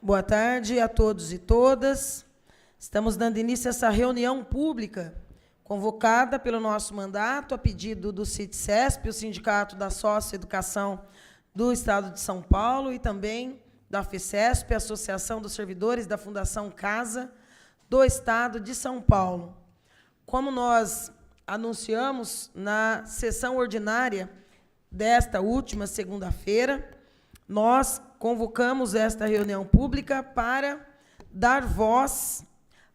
Boa tarde a todos e todas. Estamos dando início a essa reunião pública convocada pelo nosso mandato a pedido do CIT-CESP, o Sindicato da Socioeducação do Estado de São Paulo, e também da FECESP, Associação dos Servidores da Fundação Casa do Estado de São Paulo. Como nós anunciamos na sessão ordinária desta última segunda-feira, nós convocamos esta reunião pública para dar voz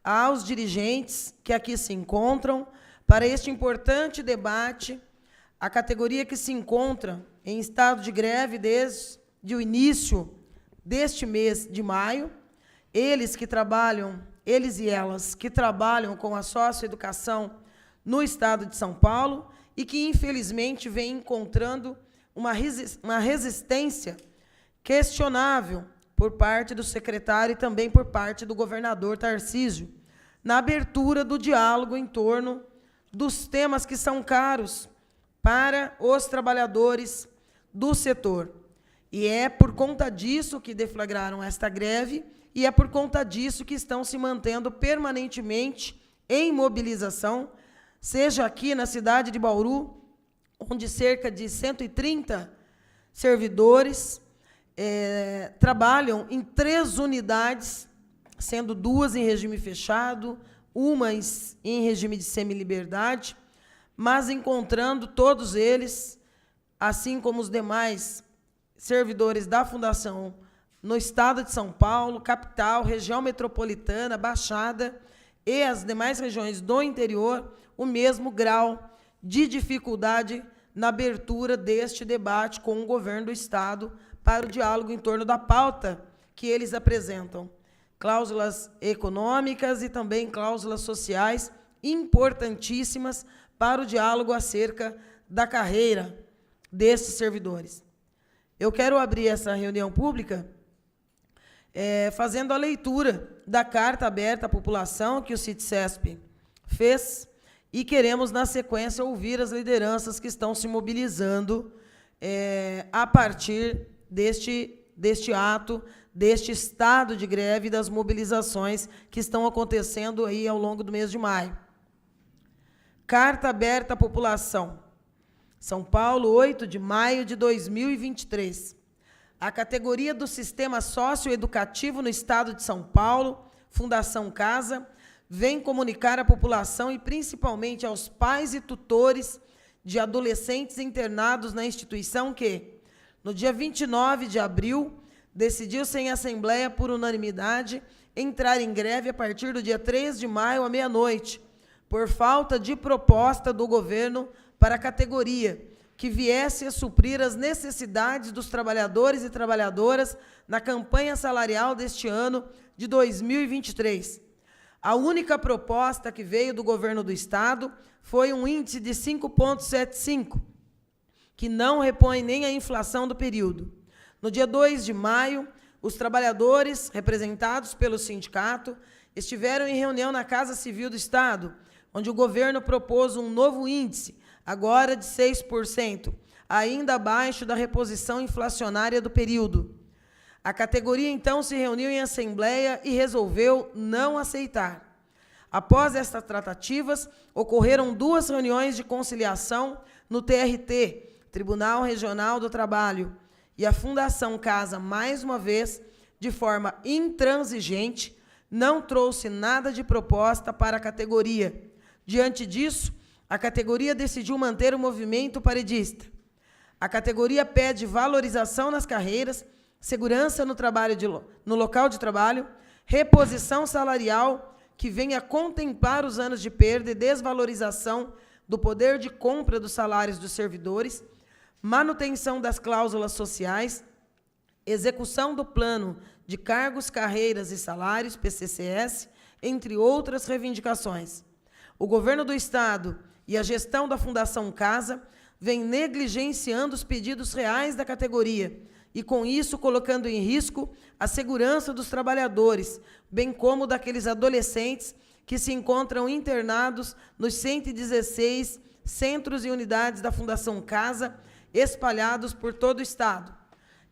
aos dirigentes que aqui se encontram para este importante debate. A categoria que se encontra em estado de greve desde o início deste mês de maio, eles e elas que trabalham com a socioeducação no Estado de São Paulo e que, infelizmente, vem encontrando uma resistência questionável por parte do secretário e também por parte do governador Tarcísio, na abertura do diálogo em torno dos temas que são caros para os trabalhadores do setor. E é por conta disso que deflagraram esta greve e é por conta disso que estão se mantendo permanentemente em mobilização, seja aqui na cidade de Bauru, onde cerca de 130 servidores trabalham em 3 unidades, sendo 2 em regime fechado, uma em regime de semiliberdade, mas encontrando todos eles, assim como os demais servidores da Fundação no Estado de São Paulo, capital, região metropolitana, Baixada e as demais regiões do interior, o mesmo grau de dificuldade na abertura deste debate com o governo do Estado para o diálogo em torno da pauta que eles apresentam. Cláusulas econômicas e também cláusulas sociais importantíssimas para o diálogo acerca da carreira desses servidores. Eu quero abrir essa reunião pública fazendo a leitura da carta aberta à população que o CIT-CESP fez e queremos, na sequência, ouvir as lideranças que estão se mobilizando a partir deste ato, deste estado de greve e das mobilizações que estão acontecendo aí ao longo do mês de maio. Carta aberta à população. São Paulo, 8 de maio de 2023. A categoria do Sistema Socioeducativo no Estado de São Paulo, Fundação Casa, vem comunicar à população e principalmente aos pais e tutores de adolescentes internados na instituição que, no dia 29 de abril, decidiu-se em assembleia por unanimidade entrar em greve a partir do dia 3 de maio à meia-noite, por falta de proposta do governo para a categoria, que viesse a suprir as necessidades dos trabalhadores e trabalhadoras na campanha salarial deste ano de 2023. A única proposta que veio do governo do Estado foi um índice de 5,75, que não repõe nem a inflação do período. No dia 2 de maio, os trabalhadores, representados pelo sindicato, estiveram em reunião na Casa Civil do Estado, onde o governo propôs um novo índice, agora de 6%, ainda abaixo da reposição inflacionária do período. A categoria, então, se reuniu em assembleia e resolveu não aceitar. Após estas tratativas, ocorreram 2 reuniões de conciliação no TRT, Tribunal Regional do Trabalho, e a Fundação Casa, mais uma vez, de forma intransigente, não trouxe nada de proposta para a categoria. Diante disso, a categoria decidiu manter o movimento paredista. A categoria pede valorização nas carreiras, segurança no local de trabalho, reposição salarial que venha contemplar os anos de perda e desvalorização do poder de compra dos salários dos servidores, manutenção das cláusulas sociais, execução do plano de cargos, carreiras e salários, PCCS, entre outras reivindicações. O governo do Estado e a gestão da Fundação Casa vem negligenciando os pedidos reais da categoria e, com isso, colocando em risco a segurança dos trabalhadores, bem como daqueles adolescentes que se encontram internados nos 116 centros e unidades da Fundação Casa, espalhados por todo o Estado.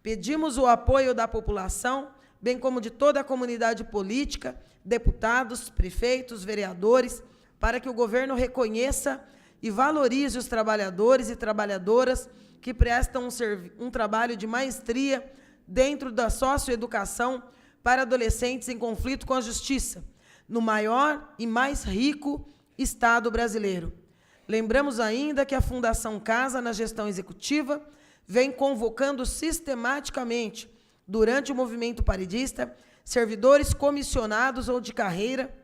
Pedimos o apoio da população, bem como de toda a comunidade política, deputados, prefeitos, vereadores, para que o governo reconheça e valorize os trabalhadores e trabalhadoras que prestam um trabalho de maestria dentro da socioeducação para adolescentes em conflito com a justiça, no maior e mais rico Estado brasileiro. Lembramos ainda que a Fundação Casa, na gestão executiva, vem convocando sistematicamente, durante o movimento paredista, servidores comissionados ou de carreira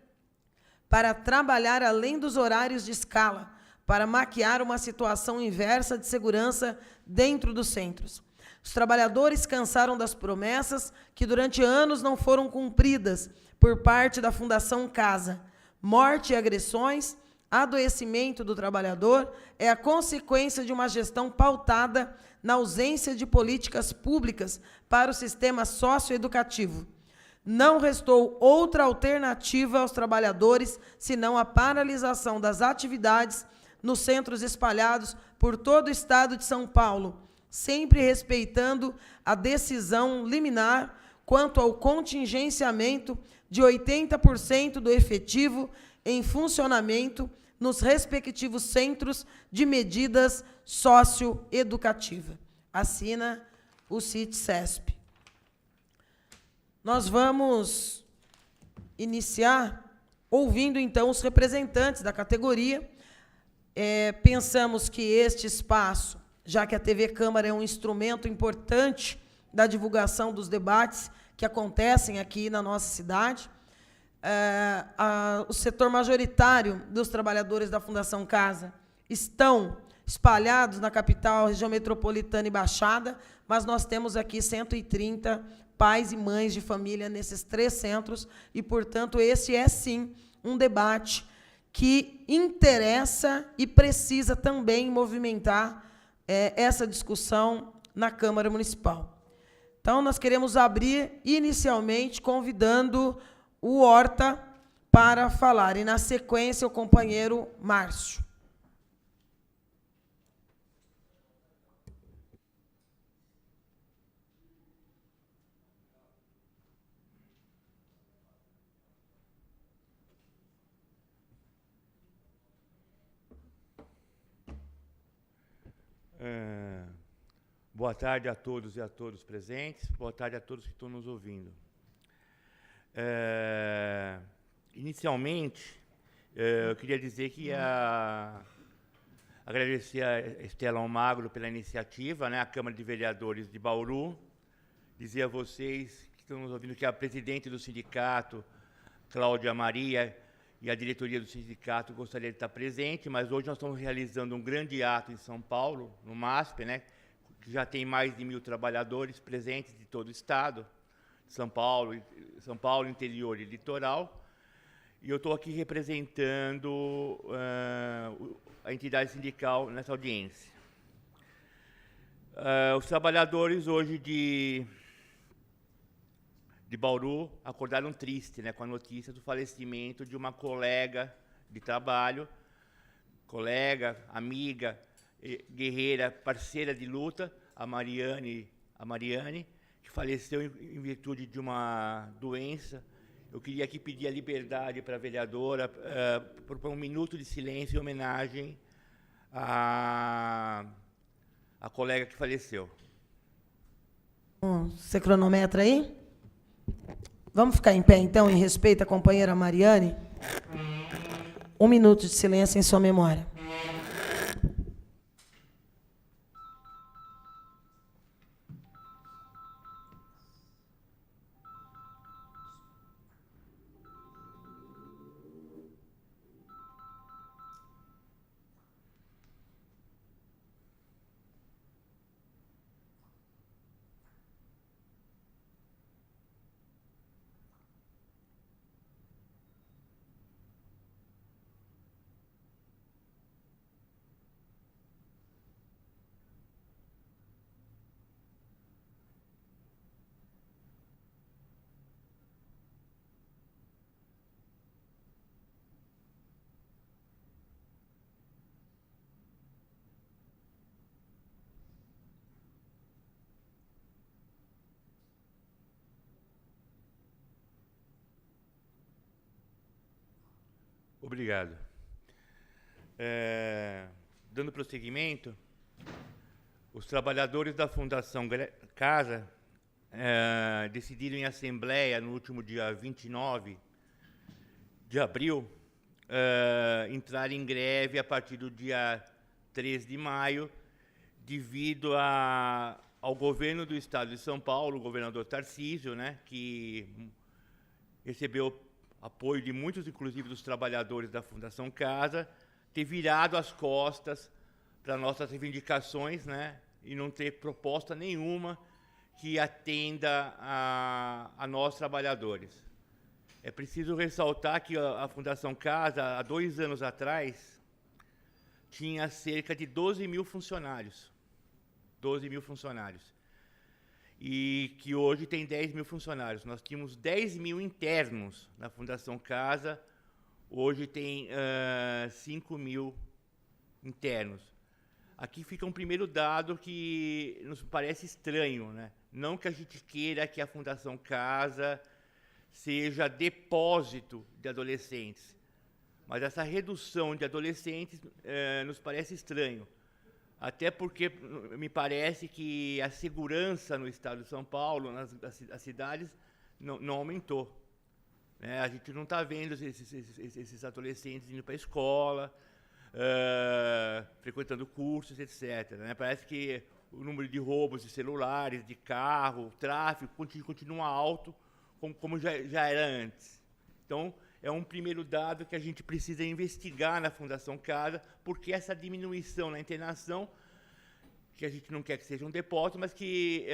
para trabalhar além dos horários de escala, para maquiar uma situação inversa de segurança dentro dos centros. Os trabalhadores cansaram das promessas que durante anos não foram cumpridas por parte da Fundação Casa. Morte e agressões, adoecimento do trabalhador é a consequência de uma gestão pautada na ausência de políticas públicas para o sistema socioeducativo. Não restou outra alternativa aos trabalhadores senão a paralisação das atividades nos centros espalhados por todo o Estado de São Paulo, sempre respeitando a decisão liminar quanto ao contingenciamento de 80% do efetivo em funcionamento nos respectivos centros de medidas socioeducativas. Assina o CIT-CESP. Nós vamos iniciar ouvindo, então, os representantes da categoria. Pensamos que este espaço, já que a TV Câmara é um instrumento importante da divulgação dos debates que acontecem aqui na nossa cidade, o setor majoritário dos trabalhadores da Fundação Casa estão espalhados na capital, região metropolitana e Baixada, mas nós temos aqui 130 pais e mães de família nesses 3 centros e, portanto, esse é, sim, um debate que interessa e precisa também movimentar essa discussão na Câmara Municipal. Então, nós queremos abrir, inicialmente, convidando o Horta para falar, e, na sequência, o companheiro Márcio. Boa tarde a todos e a todas presentes, boa tarde a todos que estão nos ouvindo. Inicialmente, eu queria dizer que agradecer a Estela Almagro pela iniciativa, né, a Câmara de Vereadores de Bauru, dizer a vocês que estão nos ouvindo que a presidente do sindicato, Cláudia Maria, e a diretoria do sindicato gostaria de estar presente, mas hoje nós estamos realizando um grande ato em São Paulo, no MASP, né, que já tem mais de 1000 trabalhadores presentes de todo o estado, São Paulo, interior e litoral, e eu estou aqui representando a entidade sindical nessa audiência. Os trabalhadores hoje de Bauru acordaram triste, né, com a notícia do falecimento de uma colega de trabalho, colega, amiga, guerreira, parceira de luta, a Mariane, que faleceu em virtude de uma doença. Eu queria aqui pedir a liberdade para a vereadora por um minuto de silêncio em homenagem à colega que faleceu. Você cronometra aí? Vamos ficar em pé, então, em respeito à companheira Mariane? 1 minuto de silêncio em sua memória. Obrigado. Dando prosseguimento, os trabalhadores da Fundação Casa decidiram em assembleia, no último dia 29 de abril, entrar em greve a partir do dia 3 de maio, devido ao governo do Estado de São Paulo, o governador Tarcísio, né, que recebeu apoio de muitos, inclusive, dos trabalhadores da Fundação Casa, ter virado as costas para nossas reivindicações, né, e não ter proposta nenhuma que atenda a nós, trabalhadores. É preciso ressaltar que a Fundação Casa, há 2 anos atrás, tinha cerca de 12 mil funcionários. 12 mil funcionários. E que hoje tem 10 mil funcionários. Nós tínhamos 10 mil internos na Fundação Casa, hoje tem 5 mil internos. Aqui fica um primeiro dado que nos parece estranho, né? Não que a gente queira que a Fundação Casa seja depósito de adolescentes, mas essa redução de adolescentes nos parece estranho. Até porque me parece que a segurança no estado de São Paulo, nas cidades, não aumentou. Né? A gente não está vendo esses adolescentes indo para a escola, frequentando cursos, etc. Né? Parece que o número de roubos de celulares, de carro, o tráfico continua alto, como já era antes. Então, é um primeiro dado que a gente precisa investigar na Fundação Casa, porque essa diminuição na internação, que a gente não quer que seja um depósito, mas que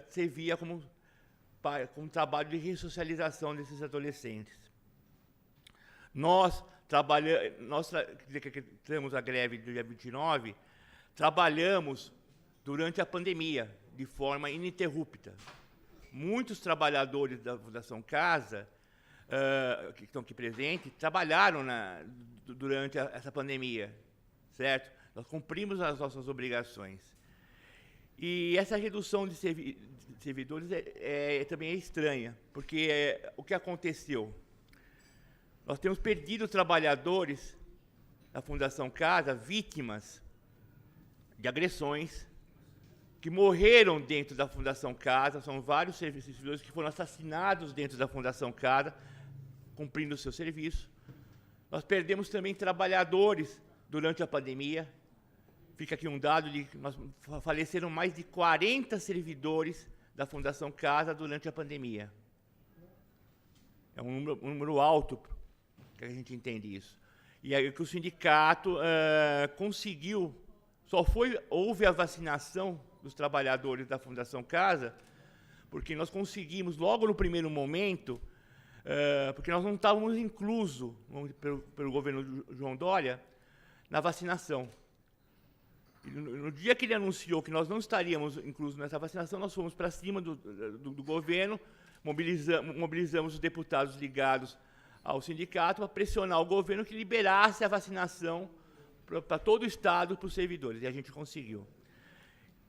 servia como trabalho de ressocialização desses adolescentes. Nós temos a greve do dia 29, trabalhamos durante a pandemia, de forma ininterrupta. Muitos trabalhadores da Fundação Casa, que estão aqui presentes, trabalharam durante essa pandemia, certo? Nós cumprimos as nossas obrigações. E essa redução de servidores também é estranha, porque o que aconteceu? Nós temos perdido trabalhadores da Fundação Casa, vítimas de agressões, que morreram dentro da Fundação Casa. São vários servidores que foram assassinados dentro da Fundação Casa, cumprindo o seu serviço. Nós perdemos também trabalhadores durante a pandemia. Fica aqui um dado de que faleceram mais de 40 servidores da Fundação Casa durante a pandemia. É um número alto, que a gente entende isso. E aí que o sindicato conseguiu, houve a vacinação dos trabalhadores da Fundação Casa, porque nós conseguimos, logo no primeiro momento, porque nós não estávamos inclusos pelo governo João Dória na vacinação. E no dia que ele anunciou que nós não estaríamos inclusos nessa vacinação, nós fomos para cima do governo, mobilizamos os deputados ligados ao sindicato para pressionar o governo que liberasse a vacinação para todo o Estado, para os servidores, e a gente conseguiu.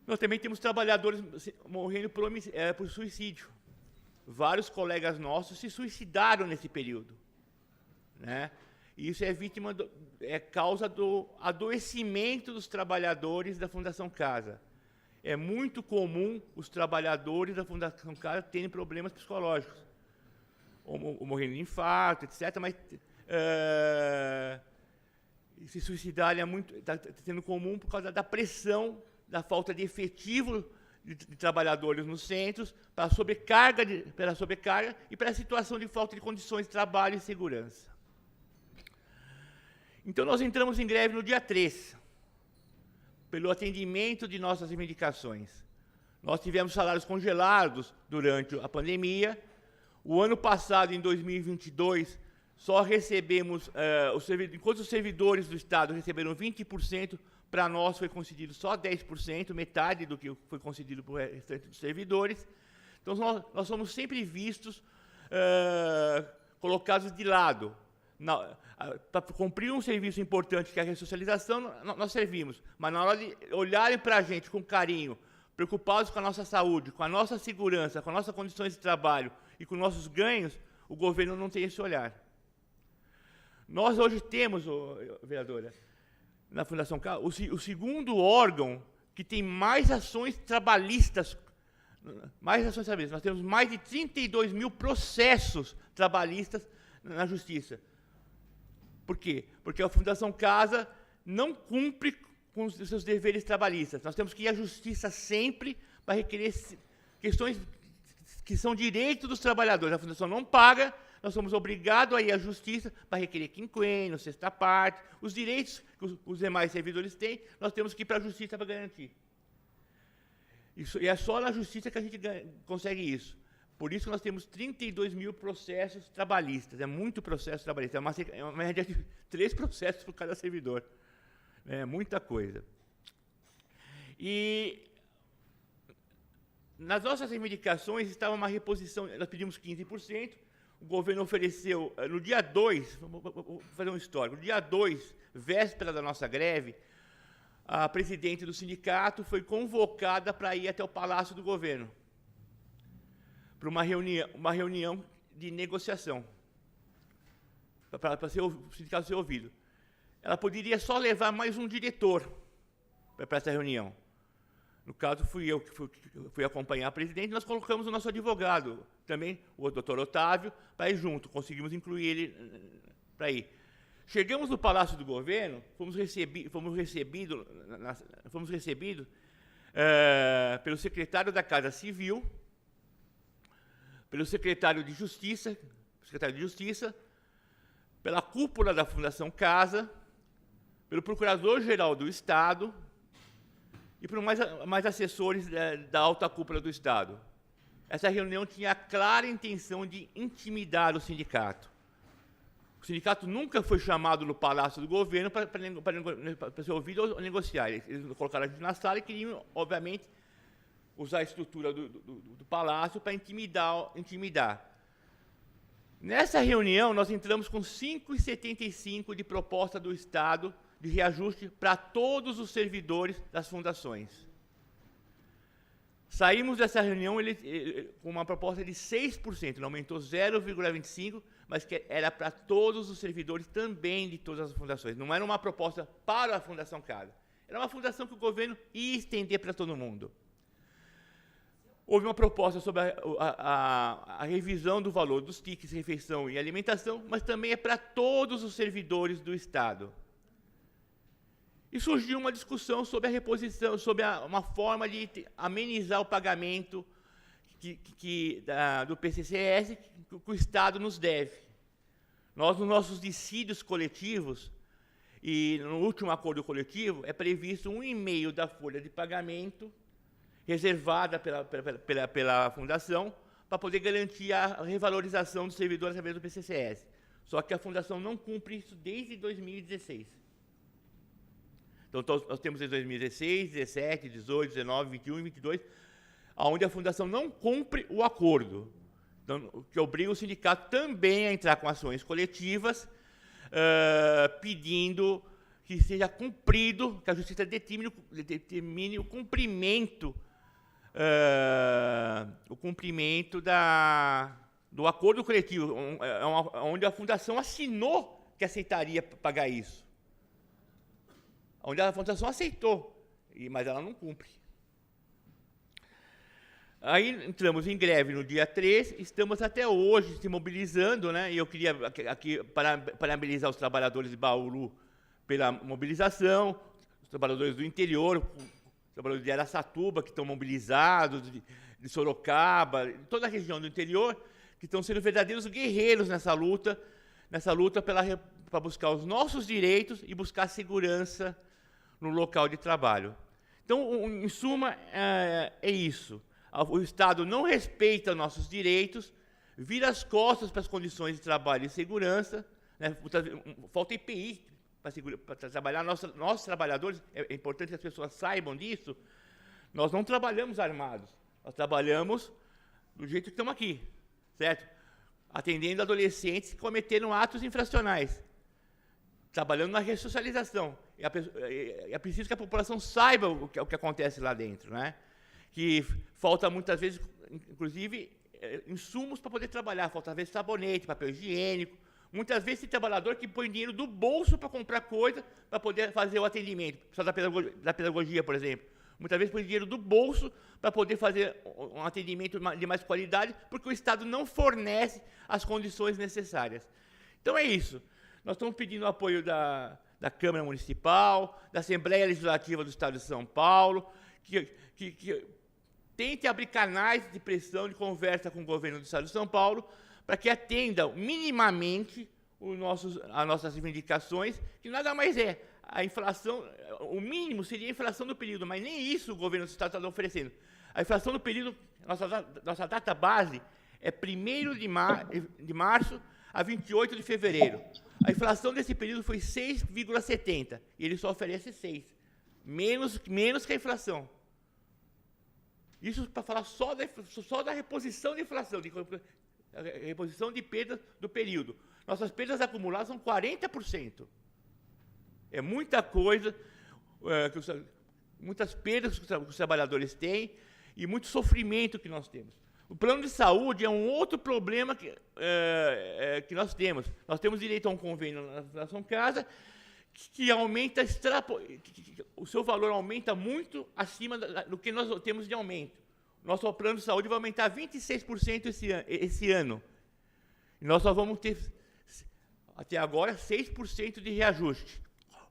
Nós também temos trabalhadores morrendo por suicídio. Vários colegas nossos se suicidaram nesse período, né? E isso é causa do adoecimento dos trabalhadores da Fundação Casa. É muito comum os trabalhadores da Fundação Casa terem problemas psicológicos, ou morrendo de infarto, etc. Mas se suicidar está sendo comum por causa da pressão, da falta de efetivo de trabalhadores nos centros, pela sobrecarga e pela situação de falta de condições de trabalho e segurança. Então, nós entramos em greve no dia 3, pelo atendimento de nossas reivindicações. Nós tivemos salários congelados durante a pandemia. O ano passado, em 2022, só recebemos, enquanto os servidores do Estado receberam 20%, para nós foi concedido só 10%, metade do que foi concedido para o restante dos servidores. Então, nós somos sempre vistos, colocados de lado. Para cumprir um serviço importante, que é a ressocialização, nós servimos. Mas na hora de olharem para a gente com carinho, preocupados com a nossa saúde, com a nossa segurança, com as nossas condições de trabalho e com nossos ganhos, o governo não tem esse olhar. Nós hoje temos, vereadora, na Fundação Casa, o segundo órgão que tem mais ações trabalhistas. Nós temos mais de 32 mil processos trabalhistas na Justiça. Por quê? Porque a Fundação Casa não cumpre com os seus deveres trabalhistas. Nós temos que ir à Justiça sempre para requerer questões que são direitos dos trabalhadores. A Fundação não paga, nós somos obrigados a ir à Justiça para requerer quinquênio, sexta parte, os direitos que os demais servidores têm, nós temos que ir para a Justiça para garantir. E é só na Justiça que a gente consegue isso. Por isso que nós temos 32 mil processos trabalhistas. É muito processo trabalhista. É uma média de 3 processos por cada servidor. É muita coisa. E nas nossas reivindicações estava uma reposição, nós pedimos 15%, o governo ofereceu, no dia 2, vou fazer um histórico, no dia 2, véspera da nossa greve, a presidente do sindicato foi convocada para ir até o Palácio do Governo, para uma reunião de negociação, para o sindicato ser ouvido. Ela poderia só levar mais um diretor para essa reunião. No caso, fui eu que fui acompanhar a presidente, nós colocamos o nosso advogado, também o doutor Otávio, para ir junto, conseguimos incluir ele para ir. Chegamos no Palácio do Governo, fomos recebidos pelo secretário da Casa Civil, pelo secretário de Justiça, pela cúpula da Fundação Casa, pelo Procurador-Geral do Estado e por mais assessores da alta cúpula do Estado. Essa reunião tinha a clara intenção de intimidar o sindicato. O sindicato nunca foi chamado no Palácio do Governo para ser ouvido ou negociar. Eles colocaram a gente na sala e queriam, obviamente, usar a estrutura do Palácio para intimidar. Nessa reunião, nós entramos com 5,75 de proposta do Estado de reajuste para todos os servidores das fundações. Saímos dessa reunião com uma proposta de 6%, não aumentou 0,25%, mas que era para todos os servidores também de todas as fundações. Não era uma proposta para a Fundação Casa. Era uma fundação que o governo ia estender para todo mundo. Houve uma proposta sobre a revisão do valor dos tickets, refeição e alimentação, mas também é para todos os servidores do Estado. E surgiu uma discussão sobre a reposição, sobre uma forma de amenizar o pagamento do PCCS que o Estado nos deve. Nós, nos nossos dissídios coletivos, e no último acordo coletivo, é previsto 1,5% da folha de pagamento reservada pela Fundação para poder garantir a revalorização dos servidores através do PCCS. Só que a Fundação não cumpre isso desde 2016. Então, nós temos em 2016, 17, 18, 19, 21 e 22, onde a Fundação não cumpre o acordo, então, que obriga o sindicato também a entrar com ações coletivas, pedindo que seja cumprido, que a Justiça determine o cumprimento do acordo coletivo, onde a Fundação assinou que aceitaria pagar isso. Onde a Fundação aceitou, mas ela não cumpre. Aí entramos em greve no dia 3, estamos até hoje se mobilizando, né? E eu queria aqui parabenizar os trabalhadores de Bauru pela mobilização, os trabalhadores do interior, os trabalhadores de Araçatuba, que estão mobilizados, de Sorocaba, de toda a região do interior, que estão sendo verdadeiros guerreiros nessa luta para buscar os nossos direitos e buscar segurança no local de trabalho. Então, em suma, é isso. O Estado não respeita nossos direitos, vira as costas para as condições de trabalho e segurança, né? Falta EPI para trabalhar. Nós, trabalhadores, é importante que as pessoas saibam disso, nós não trabalhamos armados, nós trabalhamos do jeito que estamos aqui, certo? Atendendo adolescentes que cometeram atos infracionais, trabalhando na ressocialização. É preciso que a população saiba o que acontece lá dentro, né? Que falta muitas vezes, inclusive, insumos para poder trabalhar, falta às vezes sabonete, papel higiênico, Muitas vezes tem trabalhador que põe dinheiro do bolso para comprar coisa, para poder fazer o atendimento. Pessoal da pedagogia, por exemplo. Muitas vezes põe dinheiro do bolso para poder fazer um atendimento de mais qualidade, porque o Estado não fornece as condições necessárias. Então é isso. Nós estamos pedindo o apoio da Câmara Municipal, da Assembleia Legislativa do Estado de São Paulo, que tente abrir canais de pressão, de conversa com o governo do Estado de São Paulo, para que atendam minimamente as nossas reivindicações, que nada mais é. A inflação, o mínimo seria a inflação do período, mas nem isso o governo do Estado está oferecendo. A inflação do período, nossa data base é 1º de março a 28 de fevereiro. A inflação desse período foi 6,70, e ele só oferece 6, menos que a inflação. Isso para falar só da reposição de inflação, reposição de perdas do período. Nossas perdas acumuladas são 40%. É muita coisa, muitas perdas que os trabalhadores têm e muito sofrimento que nós temos. O plano de saúde é um outro problema que nós temos. Nós temos direito a um convênio na Fundação Casa que aumenta, o seu valor aumenta muito acima do que nós temos de aumento. Nosso plano de saúde vai aumentar 26% esse ano. E nós só vamos ter, até agora, 6% de reajuste.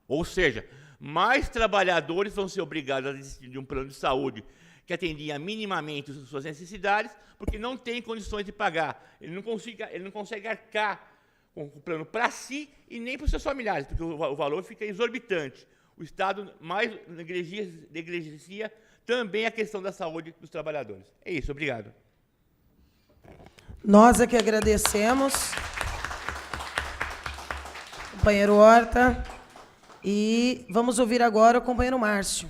Ou seja, mais trabalhadores vão ser obrigados a desistir de um plano de saúde que atendia minimamente as suas necessidades, porque não tem condições de pagar. Ele não consegue arcar com o plano para si e nem para os seus familiares, porque o valor fica exorbitante. O Estado mais negligencia também a questão da saúde dos trabalhadores. É isso, obrigado. Nós é que agradecemos, companheiro Horta, e vamos ouvir agora o companheiro Márcio.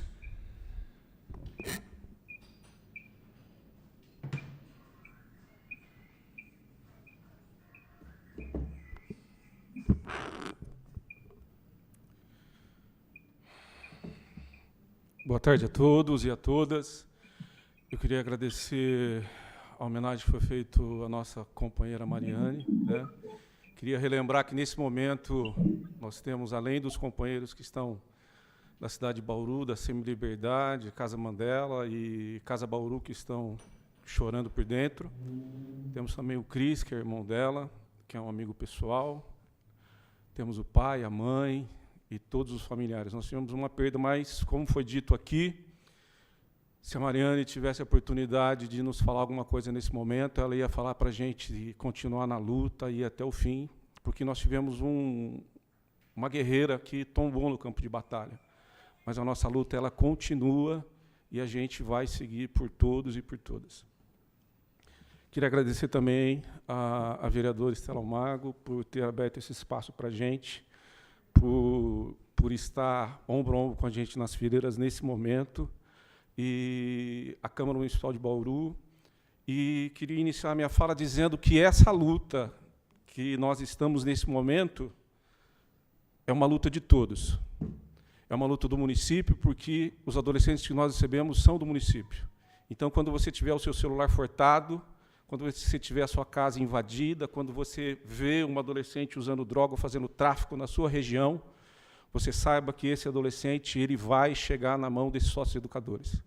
Boa tarde a todos e a todas. Eu queria agradecer a homenagem que foi feita à nossa companheira Mariane, né? Queria relembrar que, nesse momento, nós temos, além dos companheiros que estão da cidade de Bauru, da Semi-Liberdade, Casa Mandela e Casa Bauru, que estão chorando por dentro. Temos também o Cris, que é irmão dela, que é um amigo pessoal. Temos o pai, a mãe e todos os familiares. Nós tivemos uma perda, mas, como foi dito aqui, se a Mariane tivesse a oportunidade de nos falar alguma coisa nesse momento, ela ia falar para a gente continuar na luta e ir até o fim, porque nós tivemos uma guerreira que tombou no campo de batalha. Mas a nossa luta ela continua e a gente vai seguir por todos e por todas. Queria agradecer também a vereadora Estela Almagro por ter aberto esse espaço para a gente, por estar ombro a ombro com a gente nas fileiras nesse momento, e a Câmara Municipal de Bauru. E queria iniciar a minha fala dizendo que essa luta que nós estamos nesse momento é uma luta de todos. É uma luta do município, porque os adolescentes que nós recebemos são do município. Então, quando você tiver o seu celular furtado, quando você tiver a sua casa invadida, quando você vê um adolescente usando droga ou fazendo tráfico na sua região, você saiba que esse adolescente ele vai chegar na mão desses sócios educadores.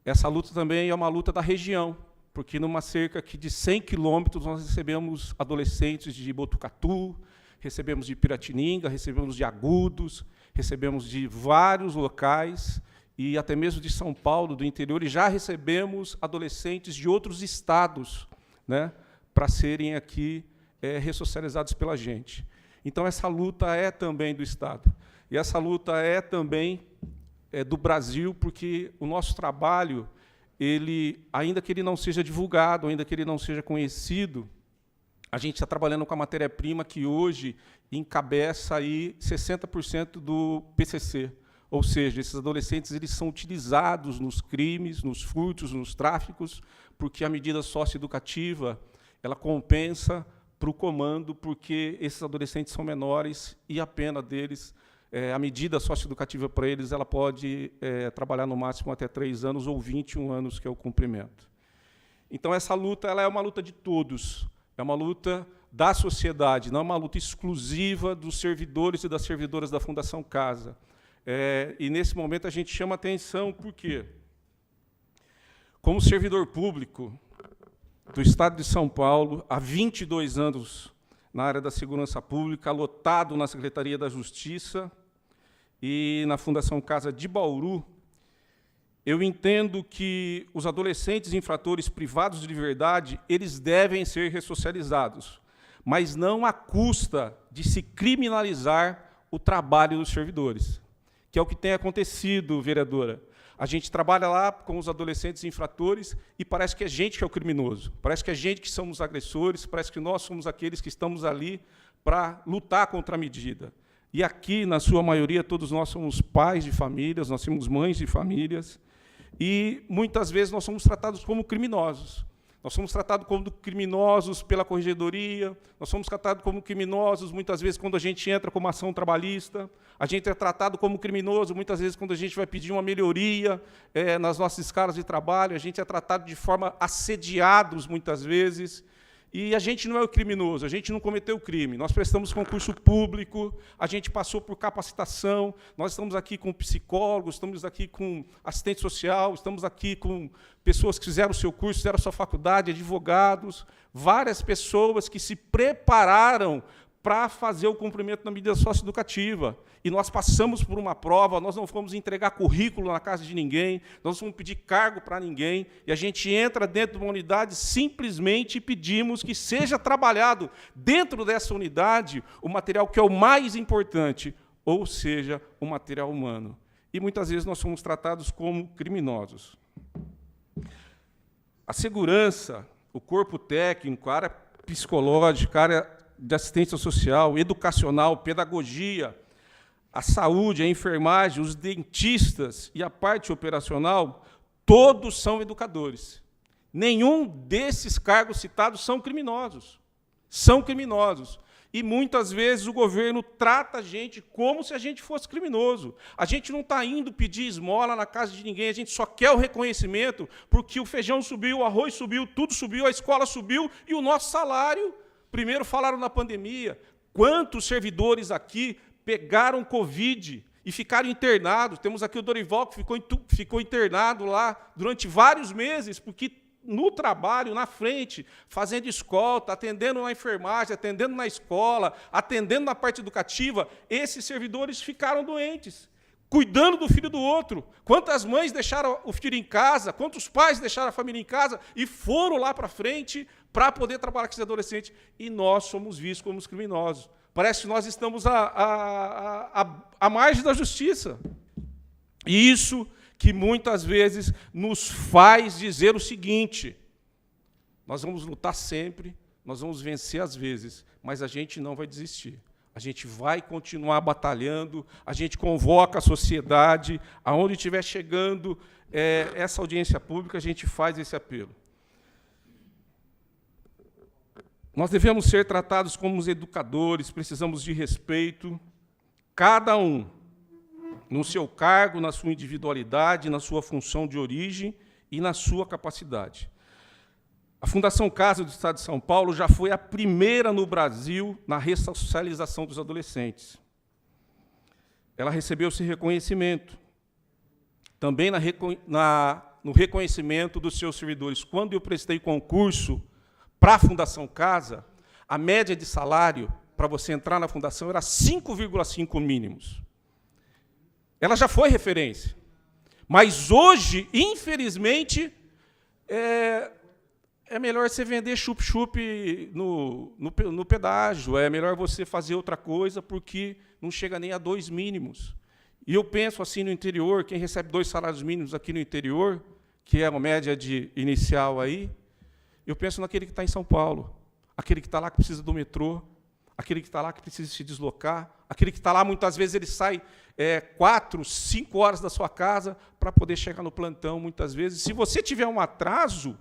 Essa luta também é uma luta da região, porque numa cerca aqui de 100 quilômetros nós recebemos adolescentes de Botucatu, recebemos de Piratininga, recebemos de Agudos, recebemos de vários locais, e até mesmo de São Paulo, do interior, e já recebemos adolescentes de outros estados, né, para serem aqui ressocializados pela gente. Então, essa luta é também do Estado. E essa luta é também do Brasil, porque o nosso trabalho, ainda que ele não seja divulgado, ainda que ele não seja conhecido, a gente está trabalhando com a matéria-prima que hoje encabeça aí 60% do PCC. Ou seja, esses adolescentes eles são utilizados nos crimes, nos furtos, nos tráficos, porque a medida socioeducativa ela compensa para o comando, porque esses adolescentes são menores e a pena deles, a medida socioeducativa para eles, ela pode trabalhar no máximo até 3 anos ou 21 anos, que é o cumprimento. Então, essa luta ela é uma luta de todos. É uma luta da sociedade, não é uma luta exclusiva dos servidores e das servidoras da Fundação Casa. E, nesse momento, a gente chama atenção, por quê? Como servidor público do Estado de São Paulo, há 22 anos na área da segurança pública, lotado na Secretaria da Justiça e na Fundação Casa de Bauru, eu entendo que os adolescentes infratores privados de liberdade, eles devem ser ressocializados, mas não à custa de se criminalizar o trabalho dos servidores, que é o que tem acontecido, vereadora. A gente trabalha lá com os adolescentes infratores e parece que é gente que é o criminoso, parece que é gente que somos agressores, parece que nós somos aqueles que estamos ali para lutar contra a medida. E aqui, na sua maioria, todos nós somos pais de famílias, nós somos mães de famílias, e muitas vezes nós somos tratados como criminosos. Nós somos tratados como criminosos pela corregedoria, nós somos tratados como criminosos, muitas vezes, quando a gente entra com uma ação trabalhista, a gente é tratado como criminoso, muitas vezes, quando a gente vai pedir uma melhoria nas nossas escalas de trabalho, a gente é tratado de forma assediados, muitas vezes, e a gente não é o criminoso, a gente não cometeu crime, nós prestamos concurso público, a gente passou por capacitação, nós estamos aqui com psicólogos, estamos aqui com assistente social, estamos aqui com pessoas que fizeram o seu curso, fizeram a sua faculdade, advogados, várias pessoas que se prepararam para fazer o cumprimento da medida socioeducativa. E nós passamos por uma prova, nós não fomos entregar currículo na casa de ninguém, nós não fomos pedir cargo para ninguém, e a gente entra dentro de uma unidade simplesmente pedimos que seja trabalhado dentro dessa unidade o material que é o mais importante, ou seja, o material humano. E muitas vezes nós somos tratados como criminosos. A segurança, o corpo técnico, a área psicológica, a área de assistência social, educacional, pedagogia, a saúde, a enfermagem, os dentistas e a parte operacional, todos são educadores. Nenhum desses cargos citados são criminosos. São criminosos. E, muitas vezes, o governo trata a gente como se a gente fosse criminoso. A gente não está indo pedir esmola na casa de ninguém, a gente só quer o reconhecimento porque o feijão subiu, o arroz subiu, tudo subiu, a escola subiu e o nosso salário. Primeiro falaram na pandemia, quantos servidores aqui pegaram Covid e ficaram internados. Temos aqui o Dorival, que ficou internado lá durante vários meses, porque no trabalho, na frente, fazendo escolta, atendendo na enfermagem, atendendo na escola, atendendo na parte educativa, esses servidores ficaram doentes, cuidando do filho do outro. Quantas mães deixaram o filho em casa, quantos pais deixaram a família em casa e foram lá para frente para poder trabalhar com esses adolescentes. E nós somos vistos como os criminosos. Parece que nós estamos à margem da justiça. E isso que muitas vezes nos faz dizer o seguinte: nós vamos lutar sempre, nós vamos vencer às vezes, mas a gente não vai desistir. A gente vai continuar batalhando, a gente convoca a sociedade, aonde estiver chegando essa audiência pública, a gente faz esse apelo. Nós devemos ser tratados como os educadores, precisamos de respeito, cada um no seu cargo, na sua individualidade, na sua função de origem e na sua capacidade. A Fundação Casa do Estado de São Paulo já foi a primeira no Brasil na ressocialização dos adolescentes. Ela recebeu esse reconhecimento, também no reconhecimento dos seus servidores. Quando eu prestei concurso para a Fundação Casa, a média de salário para você entrar na Fundação era 5,5 mínimos. Ela já foi referência. Mas hoje, infelizmente, é melhor você vender chup-chup no pedágio, é melhor você fazer outra coisa, porque não chega nem a 2 mínimos. E eu penso assim no interior, quem recebe 2 salários mínimos aqui no interior, que é uma média inicial aí, eu penso naquele que está em São Paulo, aquele que está lá que precisa do metrô, aquele que está lá que precisa se deslocar, aquele que está lá, muitas vezes, ele sai 4, 5 horas da sua casa para poder chegar no plantão, muitas vezes. Se você tiver um atraso,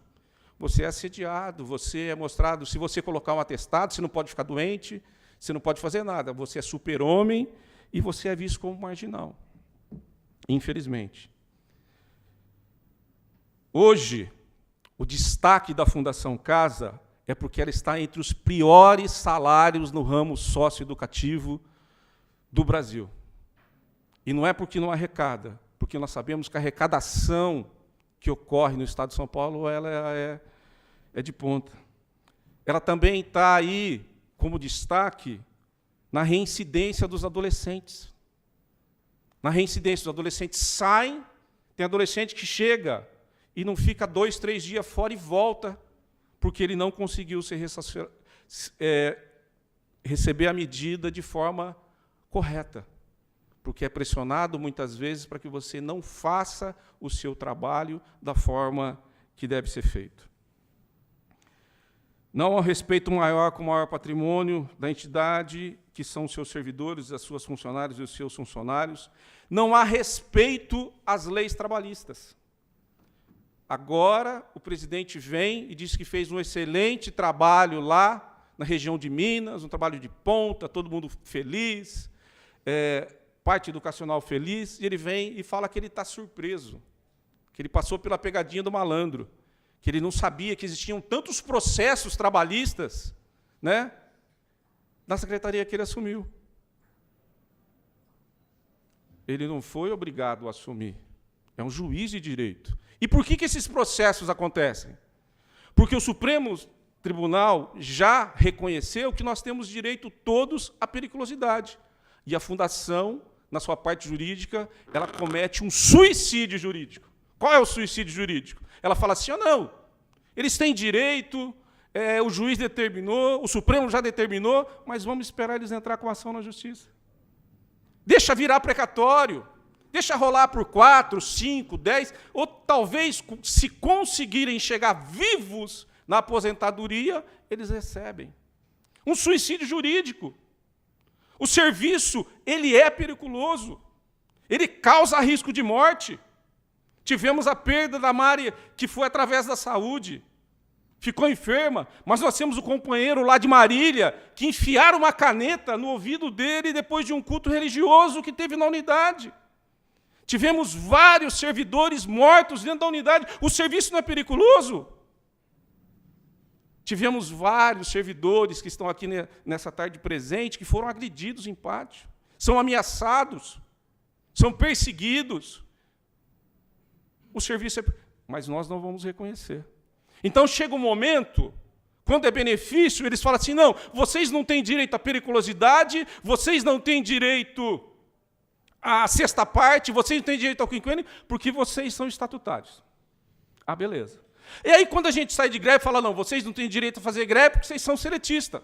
você é assediado, você é mostrado, se você colocar um atestado, você não pode ficar doente, você não pode fazer nada, você é super-homem e você é visto como marginal, infelizmente. Hoje, o destaque da Fundação Casa é porque ela está entre os piores salários no ramo socioeducativo do Brasil. E não é porque não arrecada, porque nós sabemos que a arrecadação que ocorre no Estado de São Paulo ela é de ponta. Ela também está aí como destaque na reincidência dos adolescentes. Na reincidência, os adolescentes saem, tem adolescente que chega e não fica 2, 3 dias fora e volta, porque ele não conseguiu receber a medida de forma correta, porque é pressionado muitas vezes para que você não faça o seu trabalho da forma que deve ser feito. Não há respeito maior com o maior patrimônio da entidade, que são os seus servidores, as suas funcionárias e os seus funcionários. Não há respeito às leis trabalhistas. Agora, o presidente vem e diz que fez um excelente trabalho lá na região de Minas, um trabalho de ponta, todo mundo feliz, parte educacional feliz, e ele vem e fala que ele está surpreso, que ele passou pela pegadinha do malandro, que ele não sabia que existiam tantos processos trabalhistas, né, na secretaria que ele assumiu. Ele não foi obrigado a assumir. É um juiz de direito. E por que esses processos acontecem? Porque o Supremo Tribunal já reconheceu que nós temos direito todos à periculosidade. E a Fundação, na sua parte jurídica, ela comete um suicídio jurídico. Qual é o suicídio jurídico? Ela fala assim, não, eles têm direito, o juiz determinou, o Supremo já determinou, mas vamos esperar eles entrar com ação na justiça. Deixa virar precatório, deixa rolar por 4, 5, 10, ou talvez, se conseguirem chegar vivos na aposentadoria, eles recebem. Um suicídio jurídico. O serviço, ele é periculoso. Ele causa risco de morte. Tivemos a perda da Mari, que foi através da saúde. Ficou enferma, mas nós temos o companheiro lá de Marília, que enfiaram uma caneta no ouvido dele depois de um culto religioso que teve na unidade. Tivemos vários servidores mortos dentro da unidade. O serviço não é periculoso? Tivemos vários servidores que estão aqui nessa tarde presente, que foram agredidos em pátio, são ameaçados, são perseguidos. O serviço é... Mas nós não vamos reconhecer. Então chega um momento, quando é benefício, eles falam assim, não, vocês não têm direito à periculosidade, vocês não têm direito à sexta parte, vocês não têm direito ao quinquênio, porque vocês são estatutários. Ah, beleza. E aí, quando a gente sai de greve, fala, não, vocês não têm direito a fazer greve porque vocês são seletistas.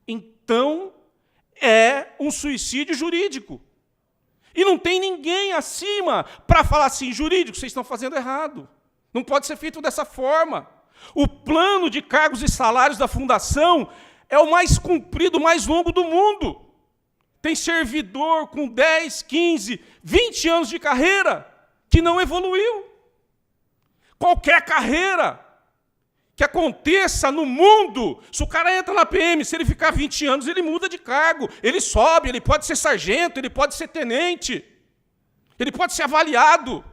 Então, é um suicídio jurídico. E não tem ninguém acima para falar assim, jurídico, vocês estão fazendo errado. Não pode ser feito dessa forma. O plano de cargos e salários da Fundação é o mais comprido, mais longo do mundo. Tem servidor com 10, 15, 20 anos de carreira que não evoluiu. Qualquer carreira que aconteça no mundo, se o cara entra na PM, se ele ficar 20 anos, ele muda de cargo, ele sobe, ele pode ser sargento, ele pode ser tenente, ele pode ser avaliado.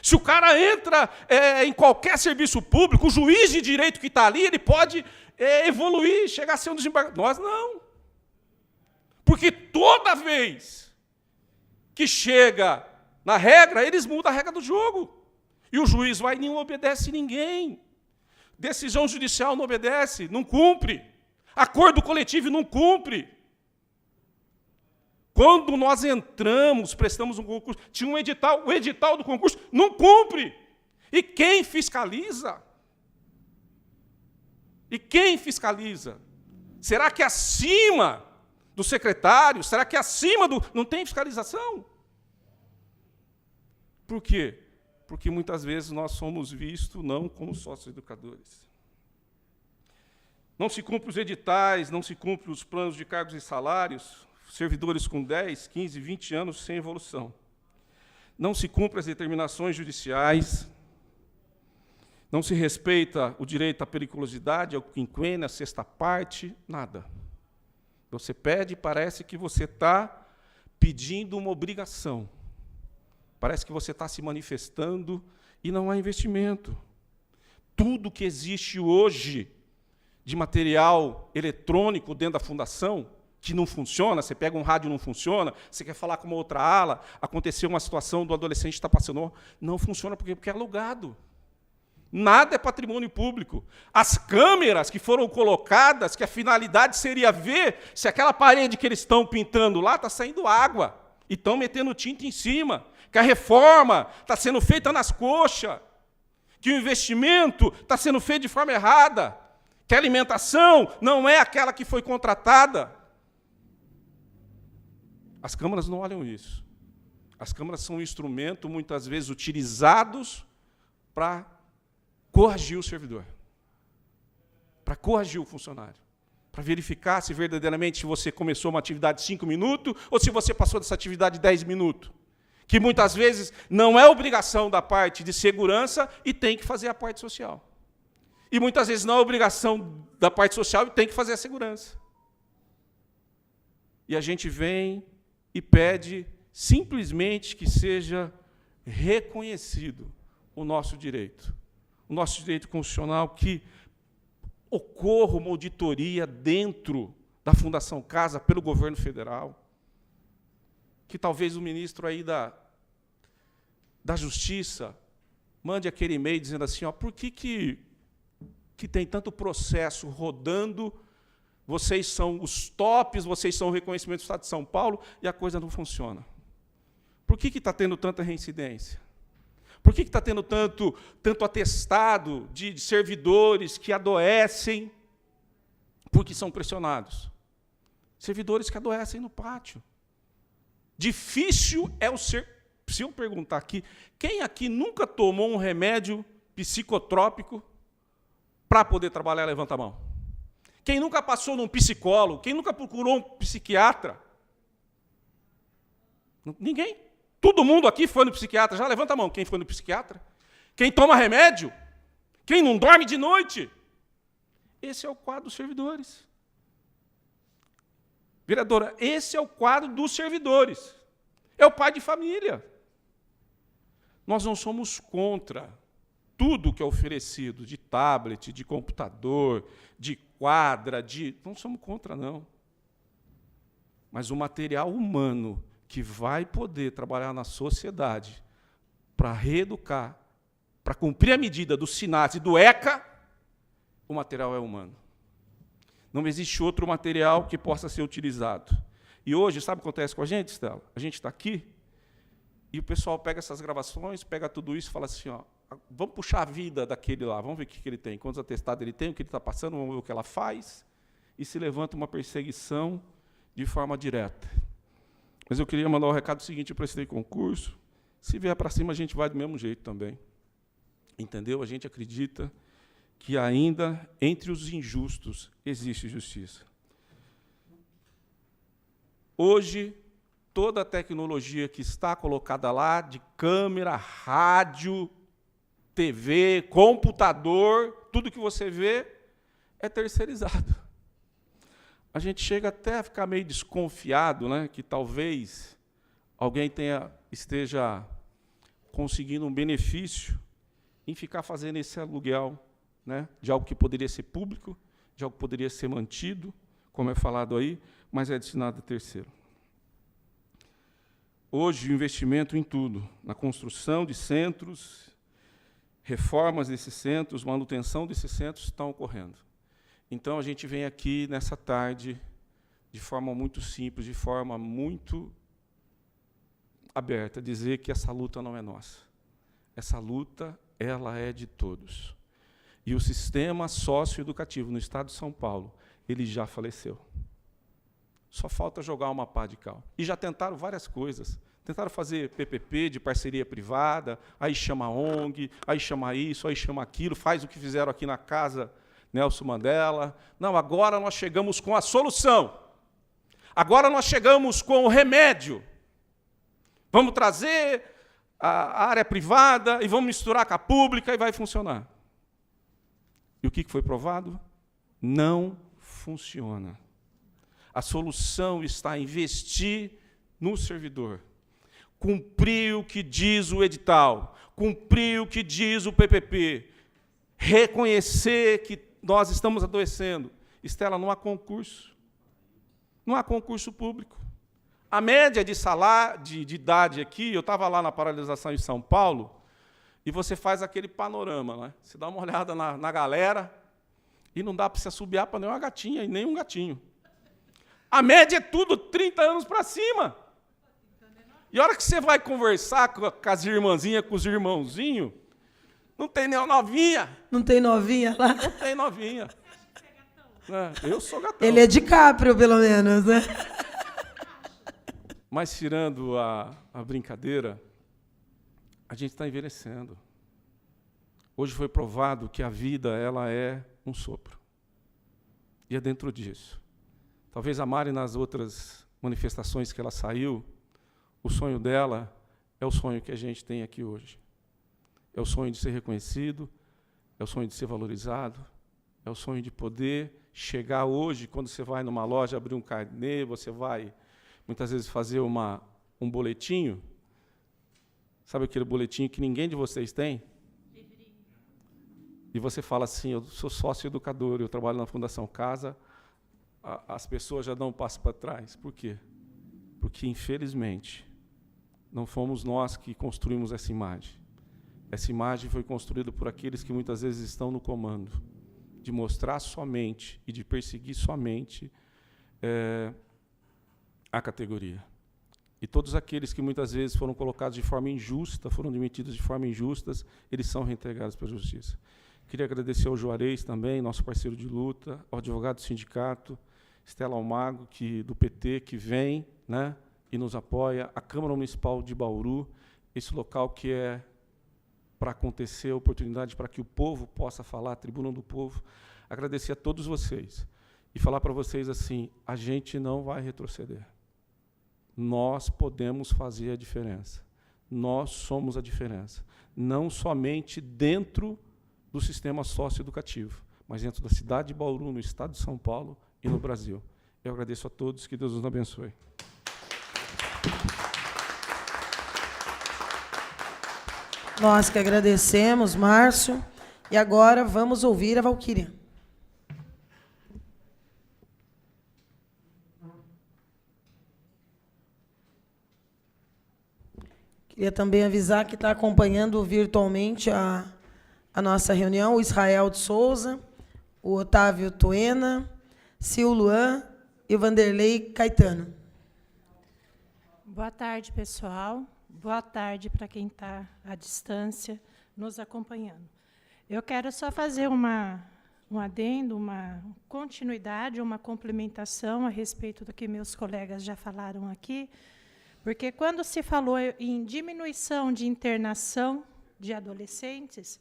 Se o cara entra em qualquer serviço público, o juiz de direito que está ali, ele pode evoluir, chegar a ser um desembargador. Nós não. Porque toda vez que chega na regra, eles mudam a regra do jogo. E o juiz vai e não obedece ninguém. Decisão judicial não obedece, não cumpre. Acordo coletivo não cumpre. Quando nós entramos, prestamos um concurso, tinha um edital, o edital do concurso não cumpre. E quem fiscaliza? E quem fiscaliza? Será que acima do secretário? Será que acima do... Não tem fiscalização? Por quê? Porque muitas vezes nós somos vistos não como sócio-educadores. Não se cumprem os editais, não se cumprem os planos de cargos e salários, servidores com 10, 15, 20 anos sem evolução. Não se cumprem as determinações judiciais, não se respeita o direito à periculosidade, ao quinquênio, à sexta parte, nada. Você pede e parece que você está pedindo uma obrigação. Parece que você está se manifestando e não há investimento. tudo que existe hoje de material eletrônico dentro da fundação, que não funciona, você pega um rádio e não funciona, você quer falar com uma outra ala, aconteceu uma situação do adolescente que está passando, não funciona porque é alugado. Nada é patrimônio público. As câmeras que foram colocadas, que a finalidade seria ver se aquela parede que eles estão pintando lá está saindo água, e estão metendo tinta em cima, que a reforma está sendo feita nas coxas, que o investimento está sendo feito de forma errada, que a alimentação não é aquela que foi contratada. As câmaras não olham isso. As câmaras são um instrumento, muitas vezes, utilizados para corrigir o servidor, para corrigir o funcionário, para verificar se verdadeiramente você começou uma atividade de 5 minutos ou se você passou dessa atividade de 10 minutos. Que muitas vezes não é obrigação da parte de segurança e tem que fazer a parte social. E muitas vezes não é obrigação da parte social e tem que fazer a segurança. E a gente vem e pede simplesmente que seja reconhecido o nosso direito constitucional, que ocorra uma auditoria dentro da Fundação Casa pelo governo federal, que talvez o ministro aí da Justiça mande aquele e-mail dizendo assim, por que tem tanto processo rodando, vocês são os tops, vocês são o reconhecimento do Estado de São Paulo, e a coisa não funciona. Por que está tendo tanta reincidência? Por que está tendo tanto atestado de servidores que adoecem porque são pressionados? Servidores que adoecem no pátio. Difícil é o ser... Se eu perguntar aqui, quem aqui nunca tomou um remédio psicotrópico para poder trabalhar, levanta a mão. Quem nunca passou num psicólogo? Quem nunca procurou um psiquiatra? Ninguém. Todo mundo aqui foi no psiquiatra. Já levanta a mão. Quem foi no psiquiatra? Quem toma remédio? Quem não dorme de noite? Esse é o quadro dos servidores. Vereadora, esse é o quadro dos servidores. É o pai de família. Nós não somos contra tudo que é oferecido, de tablet, de computador, de quadra, não somos contra, não. Mas o material humano que vai poder trabalhar na sociedade para reeducar, para cumprir a medida do SINASE e do ECA, o material é humano. Não existe outro material que possa ser utilizado. E hoje, sabe o que acontece com a gente, Estela? A gente está aqui e o pessoal pega essas gravações, pega tudo isso e fala assim, vamos puxar a vida daquele lá, vamos ver o que ele tem, quantos atestados ele tem, o que ele está passando, vamos ver o que ela faz, e se levanta uma perseguição de forma direta. Mas eu queria mandar o recado seguinte, eu prestei concurso, se vier para cima a gente vai do mesmo jeito também. Entendeu? A gente acredita que ainda entre os injustos existe justiça. Hoje, toda a tecnologia que está colocada lá, de câmera, rádio, TV, computador, tudo que você vê é terceirizado. A gente chega até a ficar meio desconfiado, né, que talvez alguém esteja conseguindo um benefício em ficar fazendo esse aluguel, né, de algo que poderia ser público, de algo que poderia ser mantido, como é falado aí, mas é destinado a terceiro. Hoje, o investimento em tudo, na construção de centros, reformas desses centros, manutenção desses centros, estão ocorrendo. Então, a gente vem aqui, nessa tarde, de forma muito simples, de forma muito aberta, dizer que essa luta não é nossa. Essa luta, ela é de todos. E o sistema socioeducativo no Estado de São Paulo, ele já faleceu. Só falta jogar uma pá de cal. E já tentaram várias coisas. Tentaram fazer PPP de parceria privada, aí chama ONG, aí chama isso, aí chama aquilo, faz o que fizeram aqui na casa Nelson Mandela. Não, agora nós chegamos com a solução. Agora nós chegamos com o remédio. Vamos trazer a área privada e vamos misturar com a pública e vai funcionar. E o que foi provado? Não funciona. A solução está em investir no servidor. Cumprir o que diz o edital, cumprir o que diz o PPP, reconhecer que nós estamos adoecendo. Estela, não há concurso. Não há concurso público. A média de salário, de idade aqui, eu estava lá na paralisação em São Paulo, e você faz aquele panorama, né? Você dá uma olhada na galera, e não dá para você assobiar para nenhuma gatinha e nem um gatinho. A média é tudo 30 anos para cima. E a hora que você vai conversar com as irmãzinhas, com os irmãozinhos, não tem nem novinha. Não tem novinha lá? Não tem novinha. Eu sou gatão. Ele é DiCaprio, pelo menos, né? Mas, tirando a brincadeira, a gente está envelhecendo. Hoje foi provado que a vida ela é um sopro. E é dentro disso. Talvez a Mari, nas outras manifestações que ela saiu, o sonho dela é o sonho que a gente tem aqui hoje. É o sonho de ser reconhecido, é o sonho de ser valorizado, é o sonho de poder chegar hoje, quando você vai numa loja abrir um carnê, você vai, muitas vezes, fazer um boletinho. Sabe aquele boletinho que ninguém de vocês tem? E você fala assim, eu sou sócio educador, eu trabalho na Fundação Casa, as pessoas já dão um passo para trás. Por quê? Porque, infelizmente, não fomos nós que construímos essa imagem. Essa imagem foi construída por aqueles que muitas vezes estão no comando, de mostrar somente e de perseguir somente a categoria. E todos aqueles que muitas vezes foram colocados de forma injusta, foram demitidos de forma injusta, eles são reintegrados pela justiça. Queria agradecer ao Juarez também, nosso parceiro de luta, ao advogado do sindicato, Estela Almago, do PT, que vem, né, e nos apoia, a Câmara Municipal de Bauru, esse local que é para acontecer a oportunidade para que o povo possa falar, a tribuna do povo. Agradecer a todos vocês e falar para vocês assim, a gente não vai retroceder. Nós podemos fazer a diferença. Nós somos a diferença. Não somente dentro do sistema socioeducativo, mas dentro da cidade de Bauru, no estado de São Paulo e no Brasil. Eu agradeço a todos, que Deus nos abençoe. Nós que agradecemos, Márcio. E agora vamos ouvir a Valquíria. Queria também avisar que está acompanhando virtualmente a nossa reunião, o Israel de Souza, o Otávio Tuena, Sil Luan e o Vanderlei Caetano. Boa tarde, pessoal. Boa tarde para quem está à distância nos acompanhando. Eu quero só fazer um adendo, uma continuidade, uma complementação a respeito do que meus colegas já falaram aqui, porque quando se falou em diminuição de internação de adolescentes,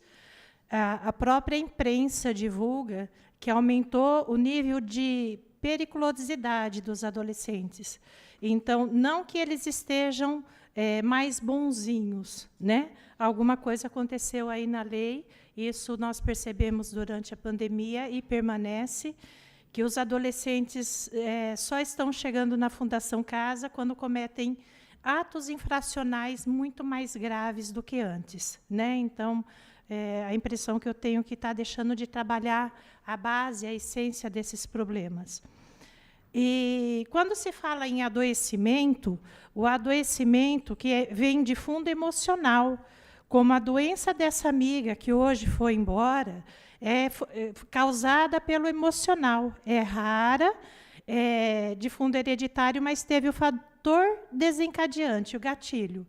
a própria imprensa divulga que aumentou o nível de periculosidade dos adolescentes. Então, não que eles estejam mais bonzinhos, né? Alguma coisa aconteceu aí na lei, isso nós percebemos durante a pandemia e permanece, que os adolescentes só estão chegando na Fundação Casa quando cometem atos infracionais muito mais graves do que antes, né? Então, a impressão que eu tenho que está deixando de trabalhar a base, a essência desses problemas. E, quando se fala em adoecimento, o adoecimento que vem de fundo emocional, como a doença dessa amiga que hoje foi embora, é causada pelo emocional. É rara, é de fundo hereditário, mas teve o fator desencadeante, o gatilho.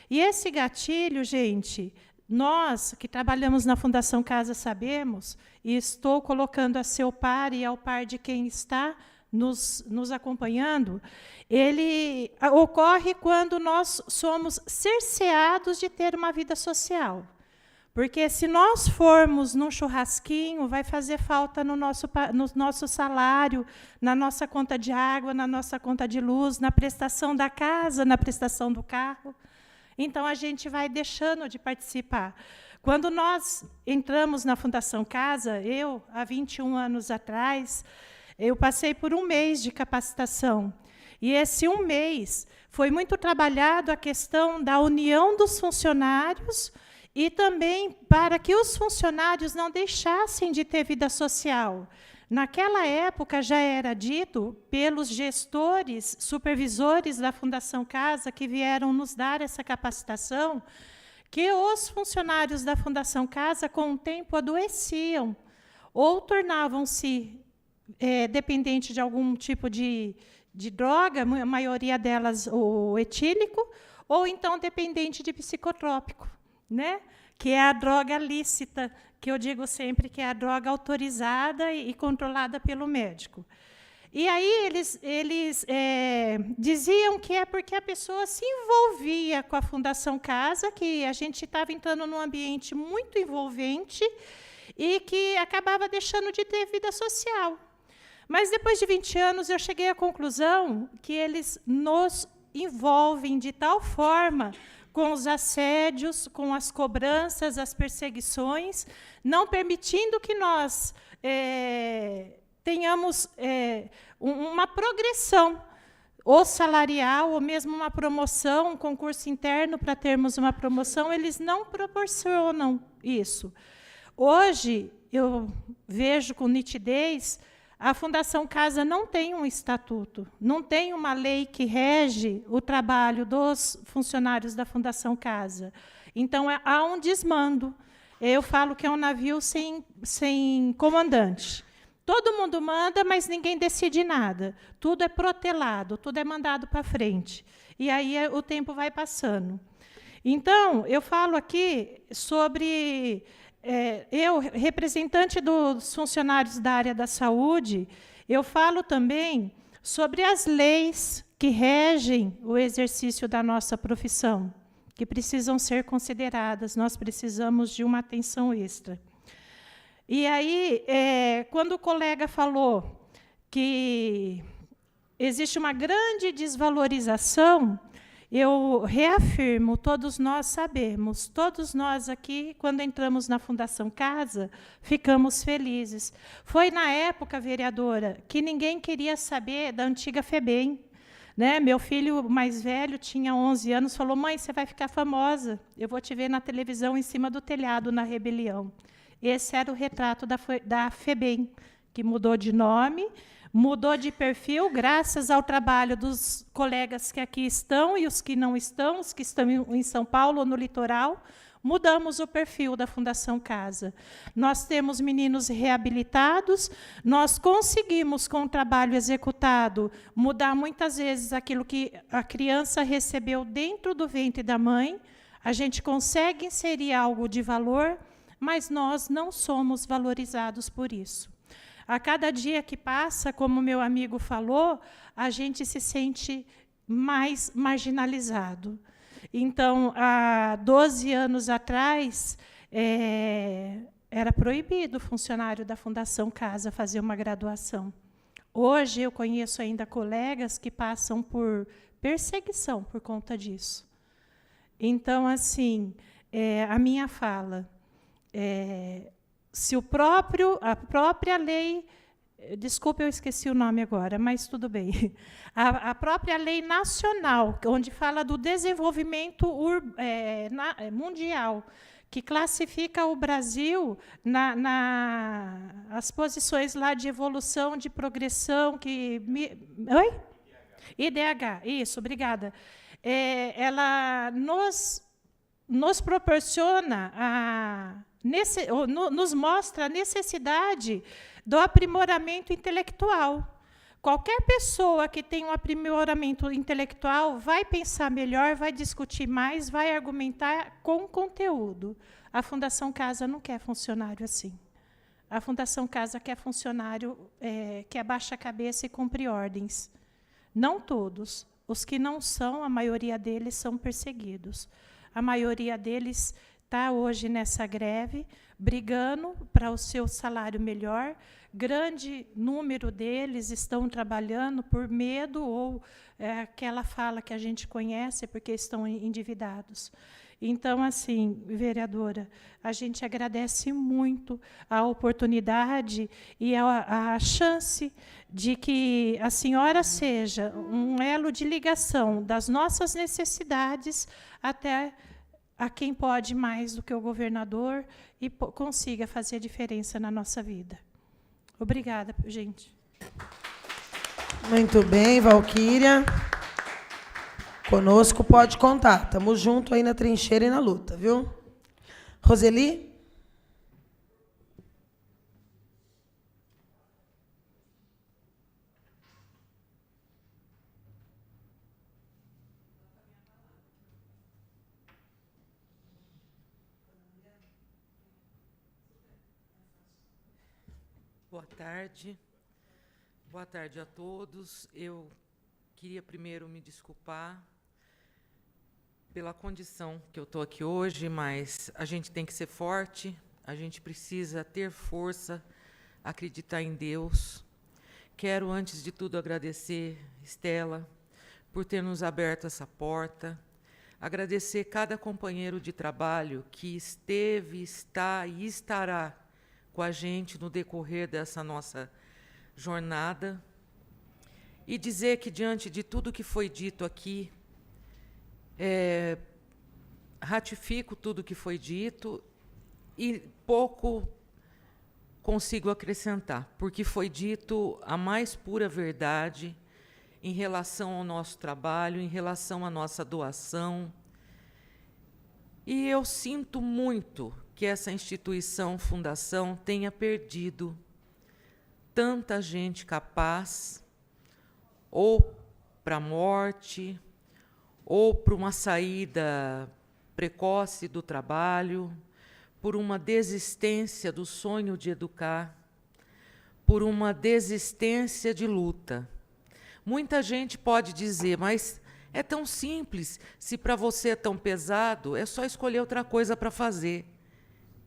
E esse gatilho, gente, nós que trabalhamos na Fundação Casa sabemos, e estou colocando a seu par e ao par de quem está nos acompanhando, ele ocorre quando nós somos cerceados de ter uma vida social. Porque se nós formos num churrasquinho, vai fazer falta no nosso salário, na nossa conta de água, na nossa conta de luz, na prestação da casa, na prestação do carro. Então, a gente vai deixando de participar. Quando nós entramos na Fundação Casa, eu, há 21 anos atrás, eu passei por um mês de capacitação. E esse um mês foi muito trabalhado a questão da união dos funcionários e também para que os funcionários não deixassem de ter vida social. Naquela época, já era dito pelos gestores, supervisores da Fundação Casa, que vieram nos dar essa capacitação, que os funcionários da Fundação Casa, com o tempo, adoeciam, ou tornavam-se dependentes de algum tipo de droga, a maioria delas o etílico, ou então dependente de psicotrópico, né? Que é a droga lícita, que eu digo sempre que é a droga autorizada e controlada pelo médico. E aí eles diziam que é porque a pessoa se envolvia com a Fundação Casa, que a gente estava entrando num ambiente muito envolvente e que acabava deixando de ter vida social. Mas, depois de 20 anos, eu cheguei à conclusão que eles nos envolvem de tal forma com os assédios, com as cobranças, as perseguições, não permitindo que nós tenhamos uma progressão, ou salarial, ou mesmo uma promoção, um concurso interno para termos uma promoção, eles não proporcionam isso. Hoje, eu vejo com nitidez, a Fundação Casa não tem um estatuto, não tem uma lei que rege o trabalho dos funcionários da Fundação Casa. Então, há um desmando. Eu falo que é um navio sem comandante. Todo mundo manda, mas ninguém decide nada. Tudo é protelado, tudo é mandado para frente. E aí o tempo vai passando. Então, eu falo aqui sobre... eu, representante dos funcionários da área da saúde, eu falo também sobre as leis que regem o exercício da nossa profissão, que precisam ser consideradas. Nós precisamos de uma atenção extra. E aí, quando o colega falou que existe uma grande desvalorização, eu reafirmo, todos nós sabemos, todos nós aqui, quando entramos na Fundação Casa, ficamos felizes. Foi na época, vereadora, que ninguém queria saber da antiga FEBEM. Né? Meu filho mais velho tinha 11 anos, falou, mãe, você vai ficar famosa, eu vou te ver na televisão em cima do telhado, na rebelião. Esse era o retrato da FEBEM, que mudou de nome, mudou de perfil, graças ao trabalho dos colegas que aqui estão e os que não estão, os que estão em São Paulo ou no litoral, mudamos o perfil da Fundação Casa. Nós temos meninos reabilitados, nós conseguimos, com o trabalho executado, mudar muitas vezes aquilo que a criança recebeu dentro do ventre da mãe, a gente consegue inserir algo de valor, mas nós não somos valorizados por isso. A cada dia que passa, como meu amigo falou, a gente se sente mais marginalizado. Então, há 12 anos atrás, era proibido o funcionário da Fundação Casa fazer uma graduação. Hoje, eu conheço ainda colegas que passam por perseguição por conta disso. Então, assim, a minha fala... se a própria lei, desculpe, eu esqueci o nome agora, mas tudo bem, a própria lei nacional, onde fala do desenvolvimento mundial, que classifica o Brasil as posições lá de evolução, de progressão, Oi? IDH, isso, obrigada. Ela nos proporciona nos mostra a necessidade do aprimoramento intelectual. Qualquer pessoa que tem um aprimoramento intelectual vai pensar melhor, vai discutir mais, vai argumentar com conteúdo. A Fundação Casa não quer funcionário assim. A Fundação Casa quer funcionário que abaixa a cabeça e cumpre ordens. Não todos. Os que não são, a maioria deles são perseguidos. A maioria deles está hoje nessa greve, brigando para o seu salário melhor. Grande número deles estão trabalhando por medo ou aquela fala que a gente conhece, porque estão endividados. Então, assim, vereadora, a gente agradece muito a oportunidade e a chance de que a senhora seja um elo de ligação das nossas necessidades até a quem pode mais do que o governador e consiga fazer a diferença na nossa vida. Obrigada, gente. Muito bem, Valquíria. Conosco pode contar. Estamos juntos aí na trincheira e na luta, viu? Roseli? Boa tarde. Boa tarde a todos. Eu queria primeiro me desculpar pela condição que eu estou aqui hoje, mas a gente tem que ser forte, a gente precisa ter força, acreditar em Deus. Quero, antes de tudo, agradecer Estela por ter nos aberto essa porta, agradecer cada companheiro de trabalho que esteve, está e estará com a gente no decorrer dessa nossa jornada, e dizer que, diante de tudo que foi dito aqui, ratifico tudo que foi dito e pouco consigo acrescentar, porque foi dito a mais pura verdade em relação ao nosso trabalho, em relação à nossa doação. E eu sinto muito que essa instituição, fundação, tenha perdido tanta gente capaz, ou para a morte, ou para uma saída precoce do trabalho, por uma desistência do sonho de educar, por uma desistência de luta. Muita gente pode dizer, mas é tão simples, se para você é tão pesado, é só escolher outra coisa para fazer.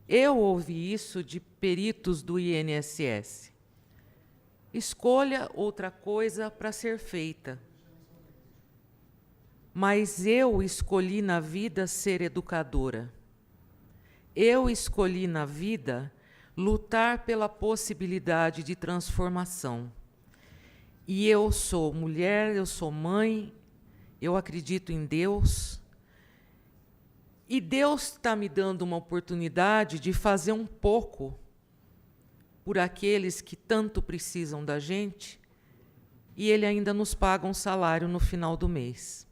Eu ouvi isso de peritos do INSS. Escolha outra coisa para ser feita. Mas eu escolhi na vida ser educadora. Eu escolhi na vida lutar pela possibilidade de transformação. E eu sou mulher, eu sou mãe, eu acredito em Deus. E Deus está me dando uma oportunidade de fazer um pouco por aqueles que tanto precisam da gente, e Ele ainda nos paga um salário no final do mês.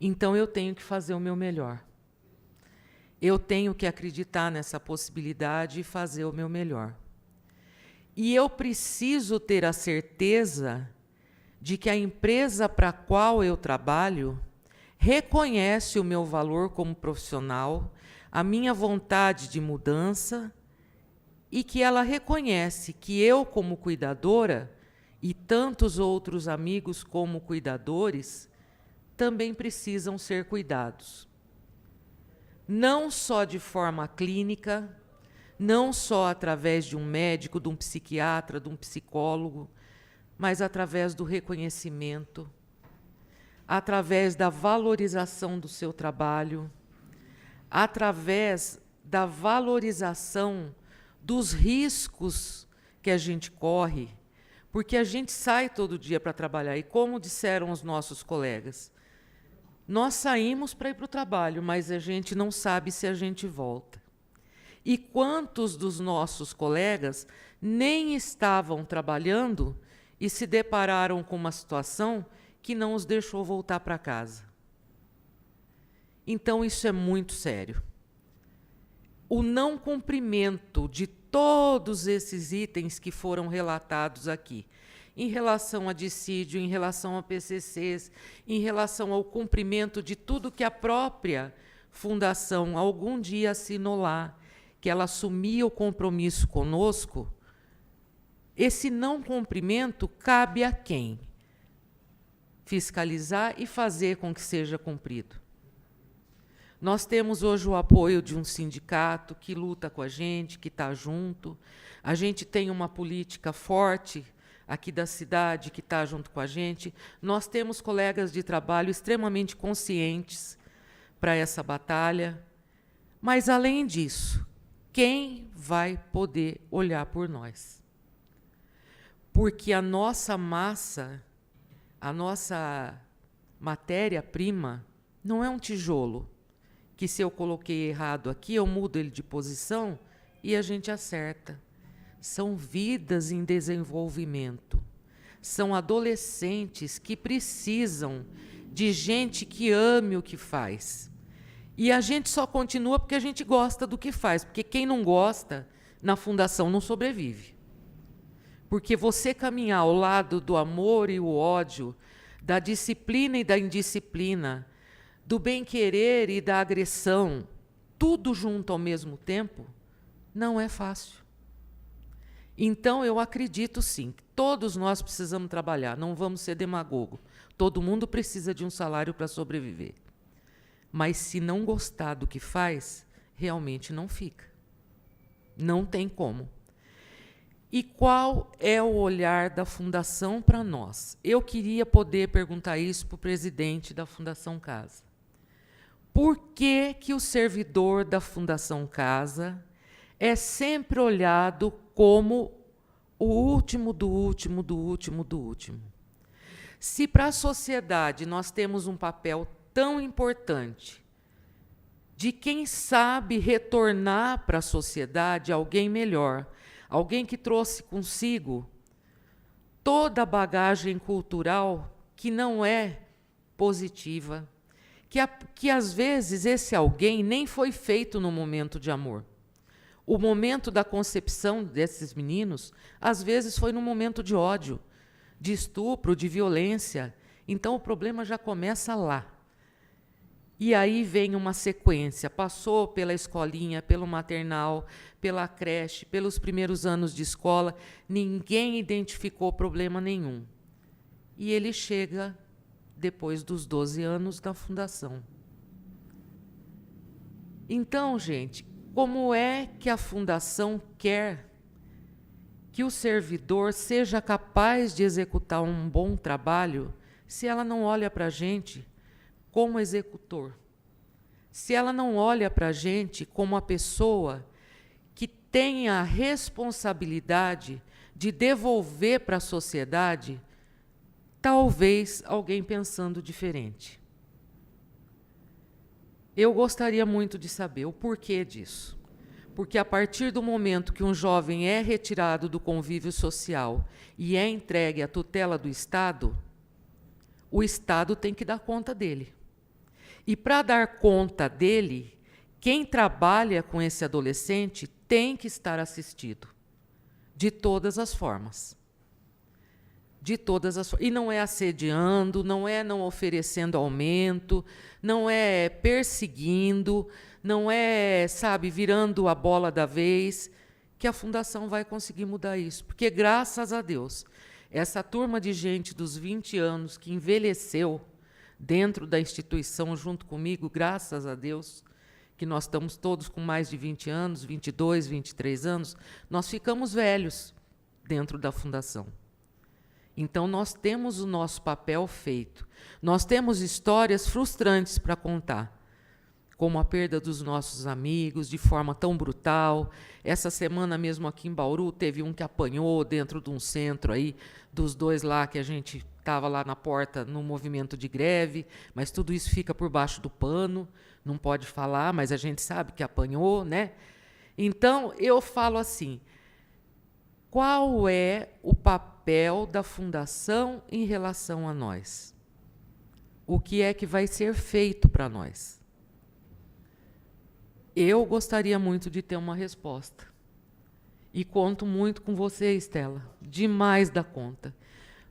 Então eu tenho que fazer o meu melhor. Eu tenho que acreditar nessa possibilidade e fazer o meu melhor. E eu preciso ter a certeza de que a empresa para a qual eu trabalho reconhece o meu valor como profissional, a minha vontade de mudança, e que ela reconhece que eu, como cuidadora, e tantos outros amigos como cuidadores, também precisam ser cuidados. Não só de forma clínica, não só através de um médico, de um psiquiatra, de um psicólogo, mas através do reconhecimento, através da valorização do seu trabalho, através da valorização dos riscos que a gente corre, porque a gente sai todo dia para trabalhar, e como disseram os nossos colegas, nós saímos para ir para o trabalho, mas a gente não sabe se a gente volta. E quantos dos nossos colegas nem estavam trabalhando e se depararam com uma situação que não os deixou voltar para casa? Então, isso é muito sério. O não cumprimento de todos esses itens que foram relatados aqui, em relação a dissídio, em relação a PCCs, em relação ao cumprimento de tudo que a própria fundação algum dia assinou lá, que ela assumia o compromisso conosco, esse não cumprimento cabe a quem? Fiscalizar e fazer com que seja cumprido. Nós temos hoje o apoio de um sindicato que luta com a gente, que está junto. A gente tem uma política forte aqui da cidade que está junto com a gente. Nós temos colegas de trabalho extremamente conscientes para essa batalha. Mas, além disso, quem vai poder olhar por nós? Porque a nossa massa, a nossa matéria-prima, não é um tijolo. que se eu coloquei errado aqui, eu mudo ele de posição e a gente acerta. São vidas em desenvolvimento. São adolescentes que precisam de gente que ame o que faz. E a gente só continua porque a gente gosta do que faz, porque quem não gosta, na fundação não sobrevive. Porque você caminhar ao lado do amor e o ódio, da disciplina e da indisciplina, do bem-querer e da agressão, tudo junto ao mesmo tempo, não é fácil. Então, eu acredito, sim, que todos nós precisamos trabalhar, não vamos ser demagogo. Todo mundo precisa de um salário para sobreviver. Mas, se não gostar do que faz, realmente não fica. Não tem como. E qual é o olhar da Fundação para nós? Eu queria poder perguntar isso para o presidente da Fundação Casa. Por que que o servidor da Fundação Casa é sempre olhado como o último do último, do último, do último? Se para a sociedade nós temos um papel tão importante de quem sabe retornar para a sociedade alguém melhor, alguém que trouxe consigo toda a bagagem cultural que não é positiva, que às vezes esse alguém nem foi feito no momento de amor. O momento da concepção desses meninos, às vezes, foi num momento de ódio, de estupro, de violência. Então, o problema já começa lá. E aí vem uma sequência. Passou pela escolinha, pelo maternal, pela creche, pelos primeiros anos de escola, ninguém identificou problema nenhum. E ele chega depois dos 12 anos da fundação. Então, gente, como é que a fundação quer que o servidor seja capaz de executar um bom trabalho se ela não olha para a gente como executor? Se ela não olha para a gente como a pessoa que tem a responsabilidade de devolver para a sociedade, talvez alguém pensando diferente. Eu gostaria muito de saber o porquê disso. Porque a partir do momento que um jovem é retirado do convívio social e é entregue à tutela do Estado, o Estado tem que dar conta dele. E para dar conta dele, quem trabalha com esse adolescente tem que estar assistido, de todas as formas. De todas as formas. E não é assediando, não é não oferecendo aumento, não é perseguindo, não é, sabe, virando a bola da vez, que a Fundação vai conseguir mudar isso. Porque, graças a Deus, essa turma de gente dos 20 anos que envelheceu dentro da instituição junto comigo, graças a Deus, que nós estamos todos com mais de 20 anos, 22, 23 anos, nós ficamos velhos dentro da Fundação. Então, nós temos o nosso papel feito. Nós temos histórias frustrantes para contar, como a perda dos nossos amigos de forma tão brutal. Essa semana mesmo aqui em Bauru, teve um que apanhou dentro de um centro aí, dos dois lá que a gente estava lá na porta no movimento de greve, mas tudo isso fica por baixo do pano, não pode falar, mas a gente sabe que apanhou, né? Então, eu falo assim, qual é o papel da Fundação em relação a nós? O que é que vai ser feito para nós? Eu gostaria muito de ter uma resposta. E conto muito com você, Estela, demais da conta.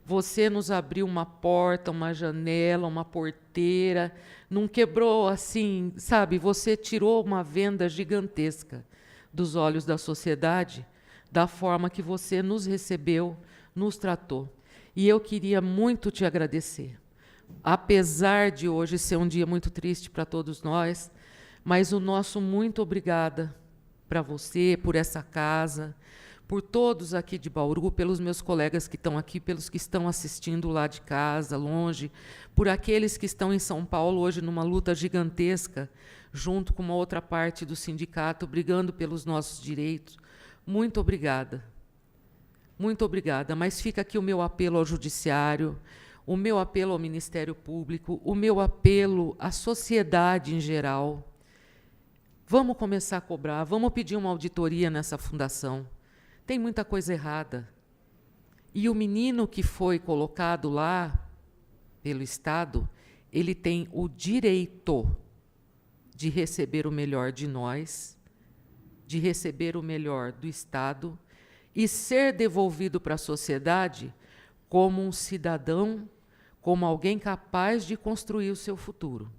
Você nos abriu uma porta, uma janela, uma porteira, não quebrou assim, sabe? Você tirou uma venda gigantesca dos olhos da sociedade, da forma que você nos recebeu, nos tratou. E eu queria muito te agradecer. Apesar de hoje ser um dia muito triste para todos nós, mas o nosso muito obrigada para você, por essa casa, por todos aqui de Bauru, pelos meus colegas que estão aqui, pelos que estão assistindo lá de casa, longe, por aqueles que estão em São Paulo hoje numa luta gigantesca, junto com uma outra parte do sindicato, brigando pelos nossos direitos. Muito obrigada. Muito obrigada. Mas fica aqui o meu apelo ao Judiciário, o meu apelo ao Ministério Público, o meu apelo à sociedade em geral, Vamos começar a cobrar, vamos pedir uma auditoria nessa fundação. Tem muita coisa errada. E o menino que foi colocado lá pelo Estado, ele tem o direito de receber o melhor de nós, de receber o melhor do Estado e ser devolvido para a sociedade como um cidadão, como alguém capaz de construir o seu futuro.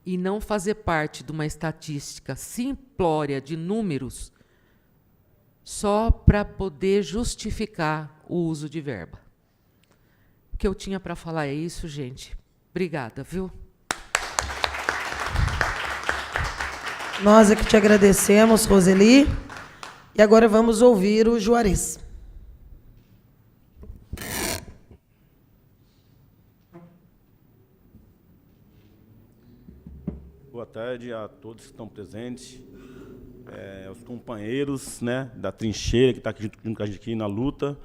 E não fazer parte de uma estatística simplória de números só para poder justificar o uso de verba. O que eu tinha para falar é isso, gente. Obrigada, viu? Nós é que te agradecemos, Roseli. E agora vamos ouvir o Juarez. Boa tarde a todos que estão presentes, aos companheiros, né, da trincheira que está aqui junto com a gente aqui na luta.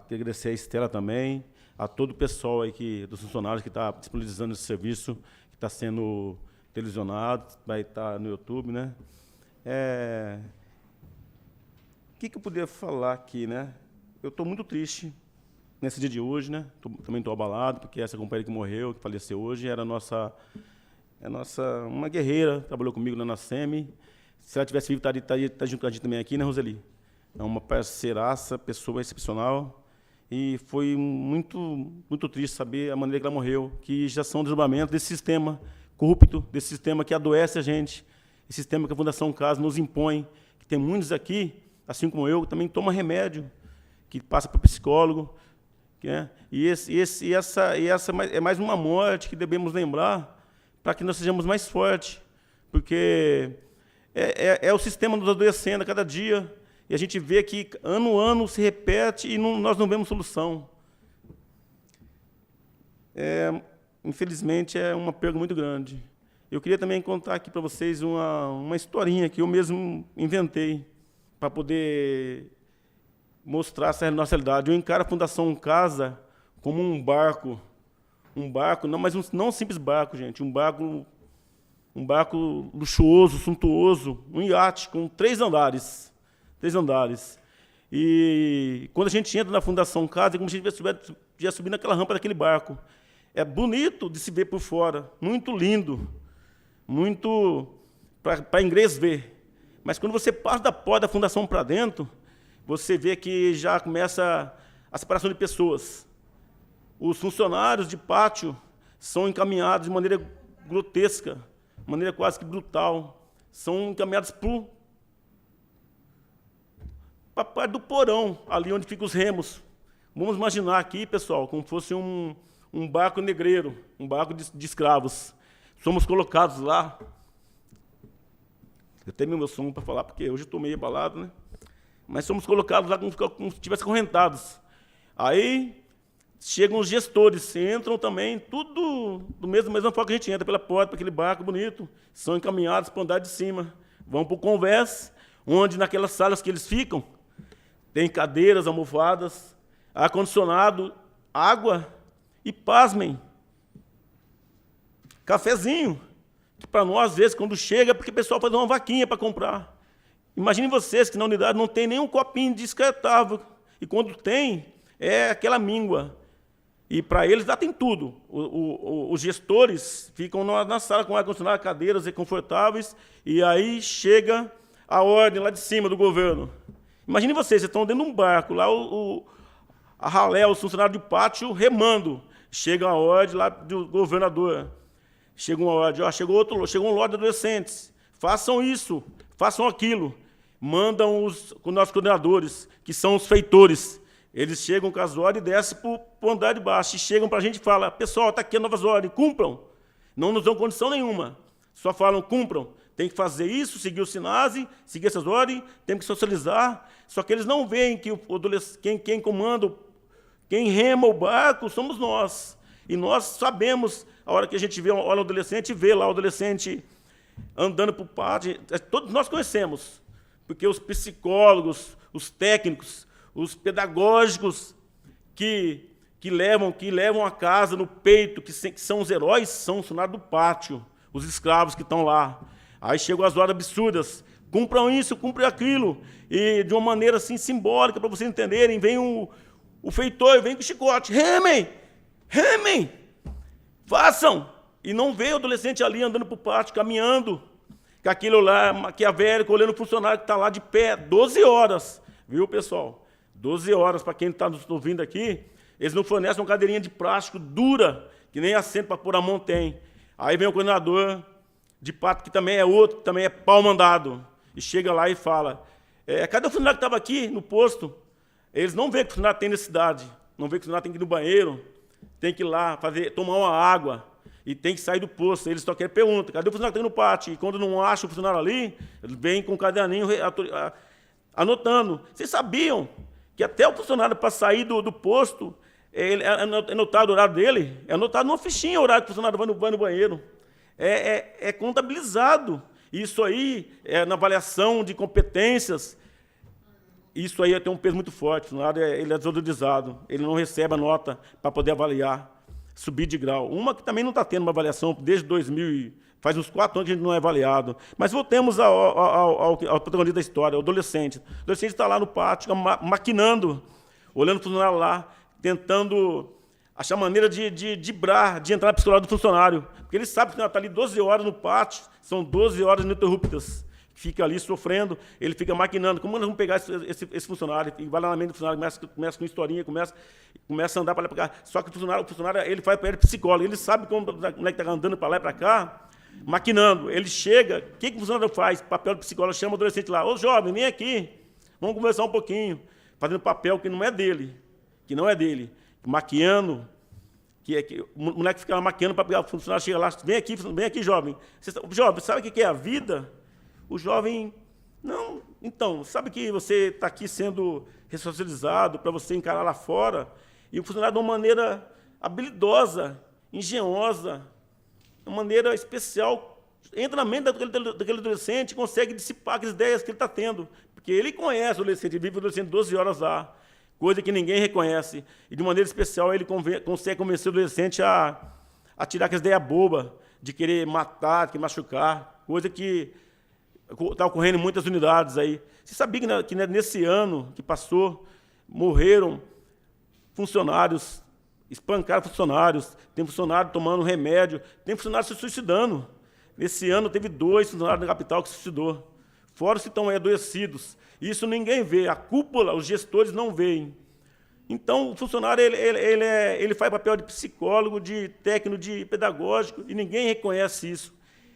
Queria agradecer a Estela também, a todo o pessoal aí dos funcionários que está disponibilizando esse serviço, que está sendo televisionado, vai estar no YouTube, né? O que eu poderia falar aqui, né? Eu estou muito triste nesse dia de hoje, né? Também estou abalado, porque essa companheira que morreu, que faleceu hoje, era uma guerreira, trabalhou comigo na SEMI. Se ela tivesse vivo, estaria junto com a gente também aqui, né, Roseli? É uma parceiraça, pessoa excepcional. E foi muito triste saber a maneira que ela morreu, que já são desdobramentos desse sistema corrupto, desse sistema que adoece a gente, esse sistema que a Fundação Casa nos impõe, que tem muitos aqui, assim como eu, que também toma remédio, que passa para o psicólogo. E essa é mais uma morte que devemos lembrar, para que nós sejamos mais fortes, porque é o sistema nos adoecendo a cada dia, e a gente vê que ano a ano se repete e nós não vemos solução. Infelizmente, é uma perda muito grande. Eu queria também contar aqui para vocês uma historinha que eu mesmo inventei, para poder mostrar essa nossa realidade. Eu encaro a Fundação Casa como um barco, mas não um simples barco, gente, um barco luxuoso, suntuoso, um iate com 3 andares. 3 andares. E quando a gente entra na Fundação Casa, é como se a gente estivesse subindo aquela rampa daquele barco. É bonito de se ver por fora, muito lindo, muito para inglês ver. Mas quando você passa da porta da fundação para dentro, você vê que já começa a separação de pessoas. Os funcionários de pátio são encaminhados de maneira grotesca, de maneira quase que brutal. São encaminhados para a parte do porão, ali onde ficam os remos. Vamos imaginar aqui, pessoal, como fosse um barco negreiro, um barco de escravos. Somos colocados lá. Eu tenho meu som para falar, porque hoje eu estou meio abalado, né? Mas somos colocados lá como se estivessem acorrentados. Aí chegam os gestores, entram também, tudo da mesma forma que a gente entra, pela porta, para aquele barco bonito, são encaminhados para o andar de cima. Vão para o convés, onde naquelas salas que eles ficam, tem cadeiras, almofadas, ar-condicionado, água e, pasmem, cafezinho, que para nós, às vezes, quando chega, é porque o pessoal faz uma vaquinha para comprar. Imaginem vocês que na unidade não tem nem um copinho descartável, e quando tem, é aquela míngua. E para eles lá tem tudo. Os gestores ficam na sala com ar-condicionado, cadeiras confortáveis, e aí chega a ordem lá de cima do governo. Imaginem vocês estão dentro de um barco, lá a ralé, os funcionários de pátio remando. Chega a ordem lá do governador. Chega uma ordem, chegou um lote de adolescentes. Façam isso, façam aquilo. Mandam os nossos coordenadores, que são os feitores. Eles chegam com as ordens e descem para o andar de baixo. E chegam para a gente e falam, pessoal, está aqui as novas ordens, cumpram. Não nos dão condição nenhuma. Só falam, cumpram. Tem que fazer isso, seguir o SINASE, seguir essas ordens, temos que socializar. Só que eles não veem que quem comanda, quem rema o barco, somos nós. E nós sabemos, a hora que a gente olha o adolescente, vê lá o adolescente andando para o pátio. Todos nós conhecemos, porque os psicólogos, os técnicos, os pedagógicos que levam a casa no peito, que são os heróis, são os funcionários do pátio, os escravos que estão lá. Aí chegam as horas absurdas, cumpram isso, cumpram aquilo, e de uma maneira assim simbólica, para vocês entenderem, vem o feitor e vem com o chicote, remem, façam. E não vê o adolescente ali andando para o pátio, caminhando, com aquilo lá, maquiavélico, olhando o funcionário que está lá de pé, 12 horas, viu, pessoal? 12 horas, para quem está nos ouvindo aqui, eles não fornecem uma cadeirinha de plástico dura, que nem assento para pôr a mão tem. Aí vem o coordenador de pátio, que também é outro, que também é pau mandado, e chega lá e fala, cadê o funcionário que estava aqui no posto? Eles não veem que o funcionário tem necessidade, não veem que o funcionário tem que ir no banheiro, tem que ir lá tomar uma água, e tem que sair do posto. Eles só querem pergunta, cadê o funcionário que está no pátio? E quando não acha o funcionário ali, ele vem com o caderninho anotando. Vocês sabiam que até o funcionário, para sair do posto, é anotado o horário dele? É anotado numa fichinha o horário que o funcionário vai no banheiro. É contabilizado. Isso aí, na avaliação de competências, isso aí tem um peso muito forte. O funcionário ele é desvalorizado, ele não recebe a nota para poder avaliar, subir de grau. Uma que também não está tendo uma avaliação desde 2000, faz uns 4 anos que a gente não é avaliado. Mas voltemos ao protagonista da história, o adolescente. O adolescente está lá no pátio, maquinando, olhando o funcionário lá, tentando achar maneira de driblar, de entrar na psicologia do funcionário. Porque ele sabe que está ali 12 horas no pátio, são 12 horas ininterruptas. Fica ali sofrendo, ele fica maquinando. Como nós vamos pegar esse funcionário? E vai lá na mente do funcionário, começa com historinha, começa a andar para lá e para cá. Só que o funcionário ele faz para ele psicólogo, ele sabe como o moleque está andando para lá e para cá, maquinando. Ele chega, o que o funcionário faz? Papel de psicólogo, chama o adolescente lá, ô jovem, vem aqui, vamos conversar um pouquinho. Fazendo papel que não é dele, maquiando, o moleque fica lá maquiando para pegar o funcionário, chega lá, vem aqui, jovem. Jovem, sabe o que é a vida? O jovem, não, então, sabe que você está aqui sendo ressocializado para você encarar lá fora, e o funcionário, de uma maneira habilidosa, engenhosa, de uma maneira especial, entra na mente daquele adolescente e consegue dissipar as ideias que ele está tendo, porque ele conhece o adolescente, ele vive o adolescente 12 horas lá, coisa que ninguém reconhece, e de maneira especial ele consegue convencer o adolescente a tirar aquelas ideias bobas, de querer matar, de querer machucar, coisa que está ocorrendo em muitas unidades aí. Você sabia que nesse ano que passou, morreram funcionários, espancaram funcionários, tem funcionário tomando remédio, tem funcionário se suicidando. Nesse ano teve 2 funcionários da capital que se suicidou. Fora os que estão adoecidos. Isso ninguém vê, a cúpula, os gestores não veem. Então, o funcionário ele faz papel de psicólogo, de técnico, de pedagógico, e ninguém reconhece isso.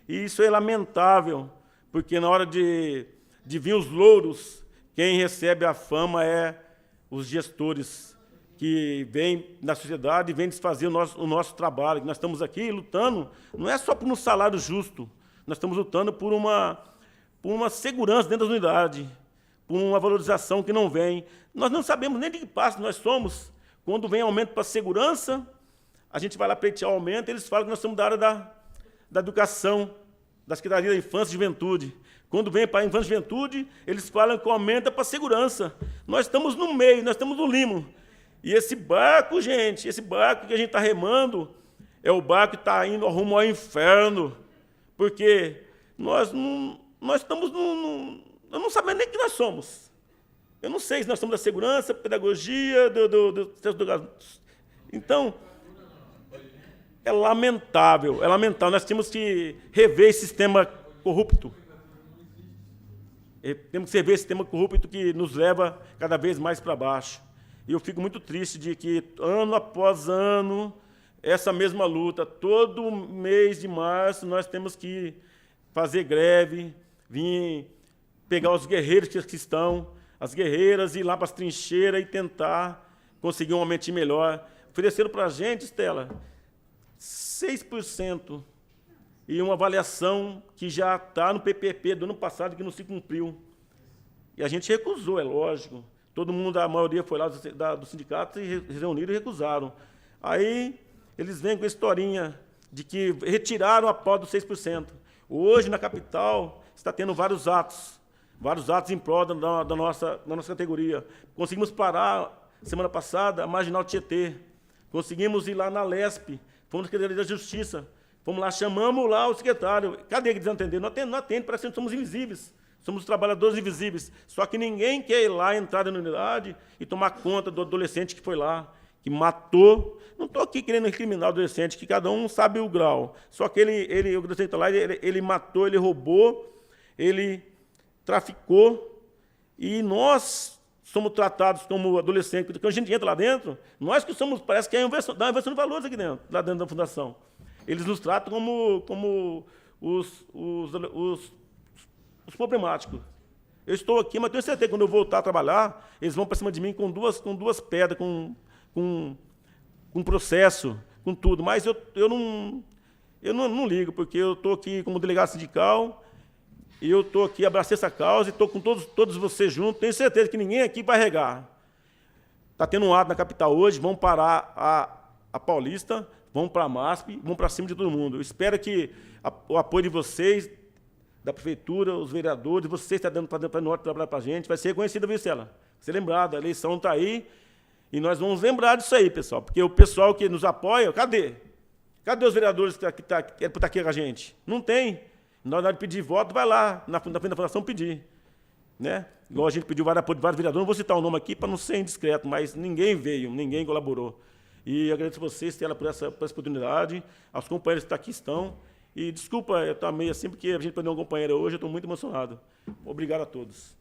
E isso é lamentável, porque na hora de vir os louros, quem recebe a fama é os gestores que vêm na sociedade e vêm desfazer o nosso trabalho. Nós estamos aqui lutando, não é só por um salário justo, nós estamos lutando por uma segurança dentro da unidade, por uma valorização que não vem. Nós não sabemos nem de que passo nós somos. Quando vem aumento para a segurança, a gente vai lá pleitear o aumento, eles falam que nós somos da área da educação, da Secretaria da Infância e Juventude. Quando vem para a Infância e Juventude, eles falam que aumenta para a segurança. Nós estamos no meio, nós estamos no limo. E esse barco, gente, esse barco que a gente está remando, é o barco que está indo rumo ao inferno. Porque nós estamos eu não sabemos nem o que nós somos. Eu não sei se nós somos da segurança, pedagogia, do. Então, é lamentável. Nós temos que rever esse sistema corrupto. Temos que rever esse sistema corrupto que nos leva cada vez mais para baixo. E eu fico muito triste de que, ano após ano, essa mesma luta, todo mês de março, nós temos que fazer greve, vir pegar os guerreiros que estão, as guerreiras, ir lá para as trincheiras e tentar conseguir um aumentinho melhor. Ofereceram para a gente, Estela, 6% e uma avaliação que já está no PPP do ano passado, que não se cumpriu. E a gente recusou, é lógico. Todo mundo, a maioria foi lá do sindicato e se reuniram e recusaram. Aí eles vêm com a historinha de que retiraram a pauta dos 6%. Hoje, na capital, está tendo vários atos em prol da nossa categoria. Conseguimos parar, semana passada, a Marginal Tietê. Conseguimos ir lá na LESP, fomos na Secretaria da Justiça, Fomos lá, chamamos lá o secretário. Cadê que eles atendem? Não atende, parece que somos invisíveis. Somos trabalhadores invisíveis. Só que ninguém quer ir lá, entrar na unidade e tomar conta do adolescente que foi lá, que matou. Não estou aqui querendo incriminar o adolescente, que cada um sabe o grau. Só que o adolescente está lá, ele matou, ele roubou, ele traficou. E nós somos tratados como adolescentes. Quando a gente entra lá dentro, nós que somos, parece que é dá uma inversão de valores aqui dentro, lá dentro da fundação. Eles nos tratam como os problemáticos. Eu estou aqui, mas tenho certeza que quando eu voltar a trabalhar, eles vão para cima de mim com duas pedras, com processo, com tudo. Mas eu não ligo, porque eu estou aqui como delegado sindical, e eu estou aqui, abracei essa causa, e estou com todos vocês juntos. Tenho certeza que ninguém aqui vai regar. Está tendo um ato na capital hoje, vão parar a Paulista, vão para a MASP, vão para cima de todo mundo. Eu espero que o apoio de vocês, da prefeitura, os vereadores, vocês estão dando para nós trabalhar para a gente, vai ser reconhecida, viu, Stella? Vai ser lembrado, a eleição está aí, e nós vamos lembrar disso aí, pessoal, porque o pessoal que nos apoia, cadê? Cadê os vereadores que querem estar aqui com a gente? Não tem. Na hora de pedir voto, vai lá, na frente da fundação, pedir. Né? Igual a gente pediu vários vereadores, não vou citar o nome aqui para não ser indiscreto, mas ninguém veio, ninguém colaborou. E agradeço a vocês, Stella, por essa oportunidade, aos companheiros que aqui estão. E desculpa, eu estou meio assim, porque a gente perdeu uma companheira hoje, eu estou muito emocionado. Obrigado a todos.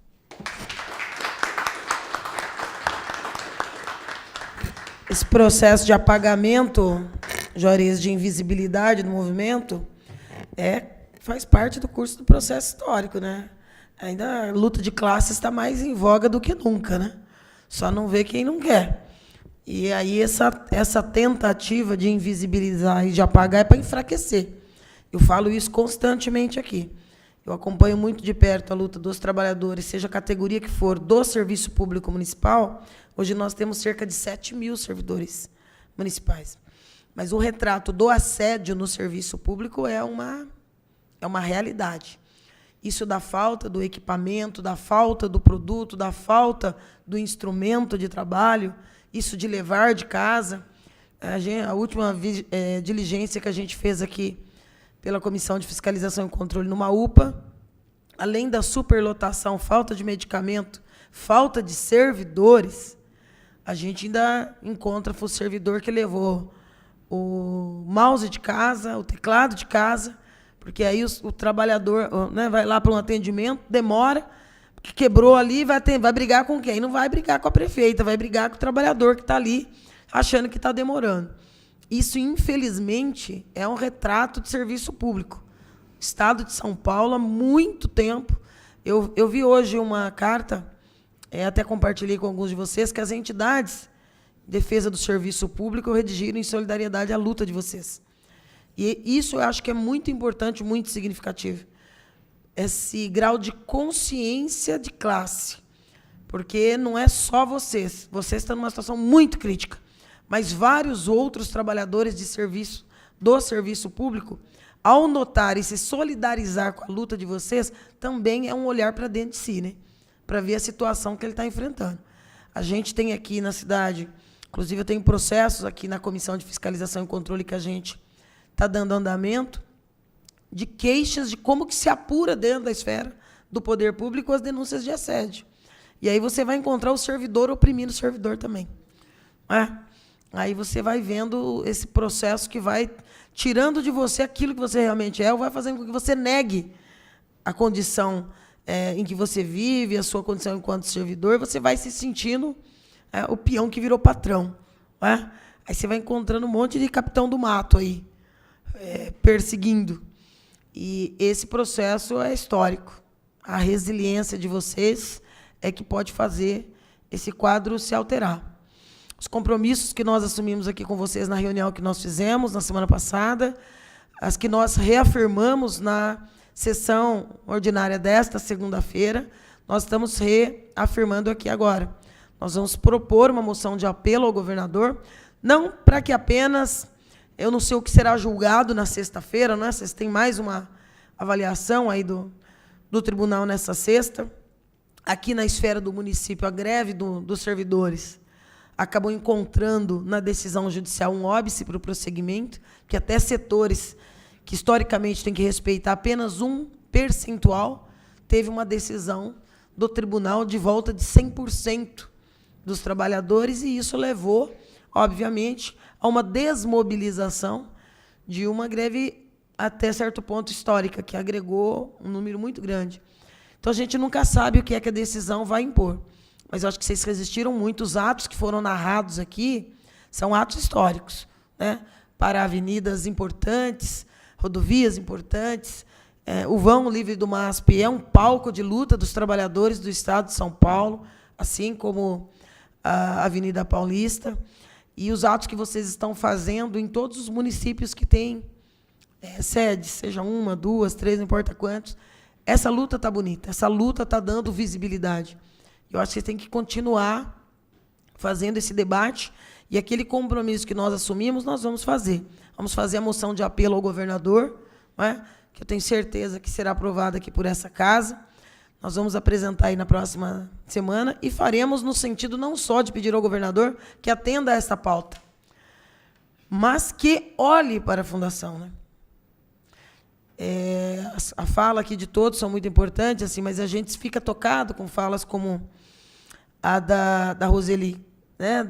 Esse processo de apagamento, Juarez, de invisibilidade do movimento, faz parte do curso do processo histórico, né? Ainda a luta de classes está mais em voga do que nunca, né? Só não vê quem não quer. E aí essa tentativa de invisibilizar e de apagar é para enfraquecer. Eu falo isso constantemente aqui. Eu acompanho muito de perto a luta dos trabalhadores, seja a categoria que for, do serviço público municipal. Hoje nós temos cerca de 7.000 servidores municipais. Mas o retrato do assédio no serviço público é uma realidade. Isso da falta do equipamento, da falta do produto, da falta do instrumento de trabalho, isso de levar de casa. A última diligência que a gente fez aqui pela Comissão de Fiscalização e Controle numa UPA, além da superlotação, falta de medicamento, falta de servidores, a gente ainda encontra o servidor que levou o mouse de casa, o teclado de casa, porque aí o trabalhador, né, vai lá para um atendimento, demora, porque quebrou ali, vai brigar com quem? Não vai brigar com a prefeita, vai brigar com o trabalhador que está ali achando que está demorando. Isso, infelizmente, é um retrato de serviço público. Estado de São Paulo, há muito tempo. Eu vi hoje uma carta, até compartilhei com alguns de vocês, que as entidades de defesa do serviço público redigiram em solidariedade à luta de vocês. E isso eu acho que é muito importante, muito significativo. Esse grau de consciência de classe. Porque não é só vocês. Vocês estão numa situação muito crítica. Mas vários outros trabalhadores de serviço, do serviço público, ao notar e se solidarizar com a luta de vocês, também é um olhar para dentro de si, né? Para ver a situação que ele está enfrentando. A gente tem aqui na cidade, inclusive eu tenho processos aqui na Comissão de Fiscalização e Controle que a gente está dando andamento, de queixas de como que se apura dentro da esfera do poder público as denúncias de assédio. E aí você vai encontrar o servidor oprimindo o servidor também. Aí você vai vendo esse processo que vai tirando de você aquilo que você realmente é, ou vai fazendo com que você negue a condição em que você vive, a sua condição enquanto servidor, você vai se sentindo o peão que virou patrão. Aí você vai encontrando um monte de capitão do mato aí, perseguindo. E esse processo é histórico. A resiliência de vocês é que pode fazer esse quadro se alterar. Os compromissos que nós assumimos aqui com vocês na reunião que nós fizemos na semana passada, as que nós reafirmamos na sessão ordinária desta segunda-feira, nós estamos reafirmando aqui agora. Nós vamos propor uma moção de apelo ao governador, não para que apenas, eu não sei o que será julgado na sexta-feira, não é? Vocês têm mais uma avaliação aí do tribunal nessa sexta. Aqui na esfera do município, a greve dos servidores acabou encontrando na decisão judicial um óbice para o prosseguimento, que até setores que historicamente tem que respeitar apenas um percentual, teve uma decisão do tribunal de volta de 100% dos trabalhadores, e isso levou, obviamente, a uma desmobilização de uma greve até certo ponto histórica, que agregou um número muito grande. Então, a gente nunca sabe o que é que a decisão vai impor. Mas eu acho que vocês resistiram muito. Os atos que foram narrados aqui são atos históricos, né? Para avenidas importantes, rodovias importantes. O Vão Livre do MASP é um palco de luta dos trabalhadores do Estado de São Paulo, assim como a Avenida Paulista. E os atos que vocês estão fazendo em todos os municípios que têm sedes, seja uma, duas, três, não importa quantos, essa luta está bonita, essa luta está dando visibilidade. Eu acho que vocês têm que continuar fazendo esse debate, e aquele compromisso que nós assumimos, nós vamos fazer. Vamos fazer a moção de apelo ao governador, não é? Que eu tenho certeza que será aprovada aqui por essa casa. Nós vamos apresentar aí na próxima semana, e faremos no sentido não só de pedir ao governador que atenda a essa pauta, mas que olhe para a fundação, né? A fala aqui de todos são muito importantes, assim, mas a gente fica tocado com falas como a da Roseli, né?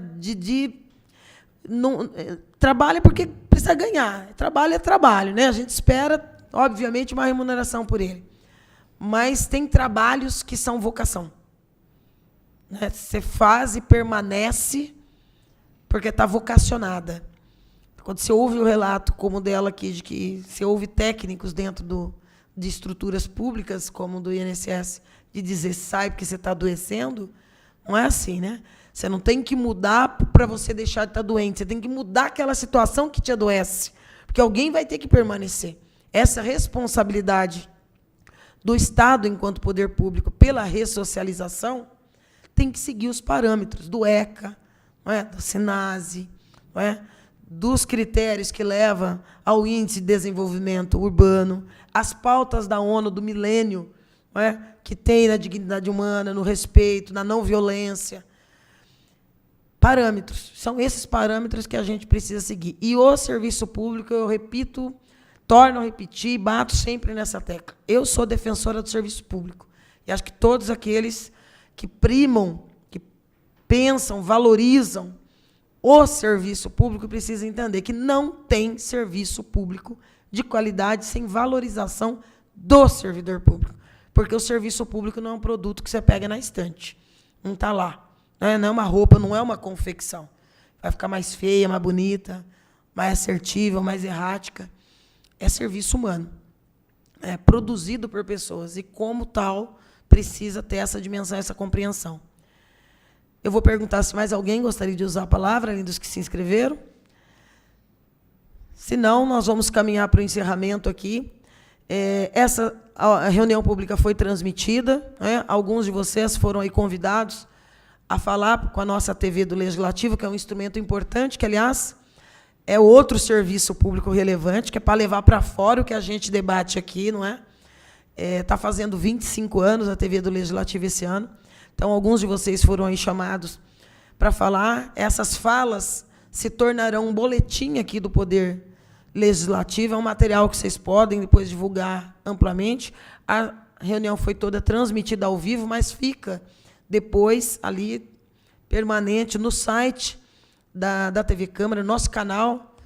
Não, trabalha porque precisa ganhar. Trabalho é trabalho, né? A gente espera, obviamente, uma remuneração por ele. Mas tem trabalhos que são vocação, né? Você faz e permanece porque está vocacionada. Quando você ouve o relato como o dela aqui, de que você ouve técnicos dentro de estruturas públicas, como do INSS, de dizer, sai porque você está adoecendo, não é assim, né? Você não tem que mudar para você deixar de estar doente, você tem que mudar aquela situação que te adoece, porque alguém vai ter que permanecer. Essa responsabilidade do Estado, enquanto poder público, pela ressocialização, tem que seguir os parâmetros do ECA, não é? Do SINASE, não é? Dos critérios que levam ao Índice de Desenvolvimento Urbano, as pautas da ONU do milênio, não é? Que tem na dignidade humana, no respeito, na não violência. Parâmetros. São esses parâmetros que a gente precisa seguir. E o serviço público, eu repito, torno a repetir, bato sempre nessa tecla. Eu sou defensora do serviço público. E acho que todos aqueles que primam, que pensam, valorizam o serviço público precisam entender que não tem serviço público de qualidade sem valorização do servidor público. Porque o serviço público não é um produto que você pega na estante. Não está lá. Não é uma roupa, não é uma confecção. Vai ficar mais feia, mais bonita, mais assertiva, mais errática. É serviço humano. É produzido por pessoas. E, como tal, precisa ter essa dimensão, essa compreensão. Eu vou perguntar se mais alguém gostaria de usar a palavra, além dos que se inscreveram. Se não, nós vamos caminhar para o encerramento aqui. A reunião pública foi transmitida, né? Alguns de vocês foram aí convidados a falar com a nossa TV do Legislativo, que é um instrumento importante, que, aliás, é outro serviço público relevante, que é para levar para fora o que a gente debate aqui, não é? Está fazendo 25 anos a TV do Legislativo esse ano. Então, alguns de vocês foram aí chamados para falar. Essas falas se tornarão um boletim aqui do Poder Legislativo. É um material que vocês podem depois divulgar amplamente. A reunião foi toda transmitida ao vivo, mas fica depois ali, permanente, no site da TV Câmara, nosso canal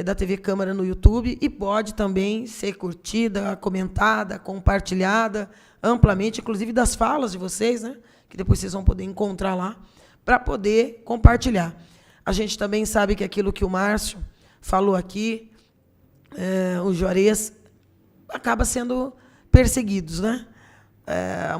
da TV Câmara no YouTube, e pode também ser curtida, comentada, compartilhada amplamente, inclusive das falas de vocês, né? Que depois vocês vão poder encontrar lá, para poder compartilhar. A gente também sabe que aquilo que o Márcio falou aqui, o Juarez, acaba sendo perseguidos, né?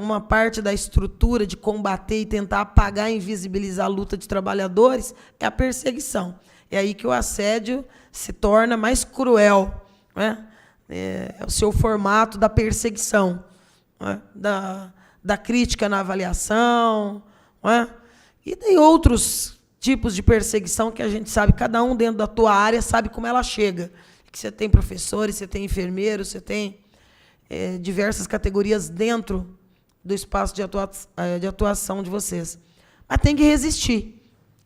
Uma parte da estrutura de combater e tentar apagar e invisibilizar a luta de trabalhadores é a perseguição. É aí que o assédio se torna mais cruel, né? É o seu formato da perseguição, né? Da crítica na avaliação, né? E tem outros tipos de perseguição que a gente sabe, cada um dentro da tua área sabe como ela chega. Que você tem professores, você tem enfermeiros, você tem diversas categorias dentro do espaço de atuação de vocês. Mas tem que resistir.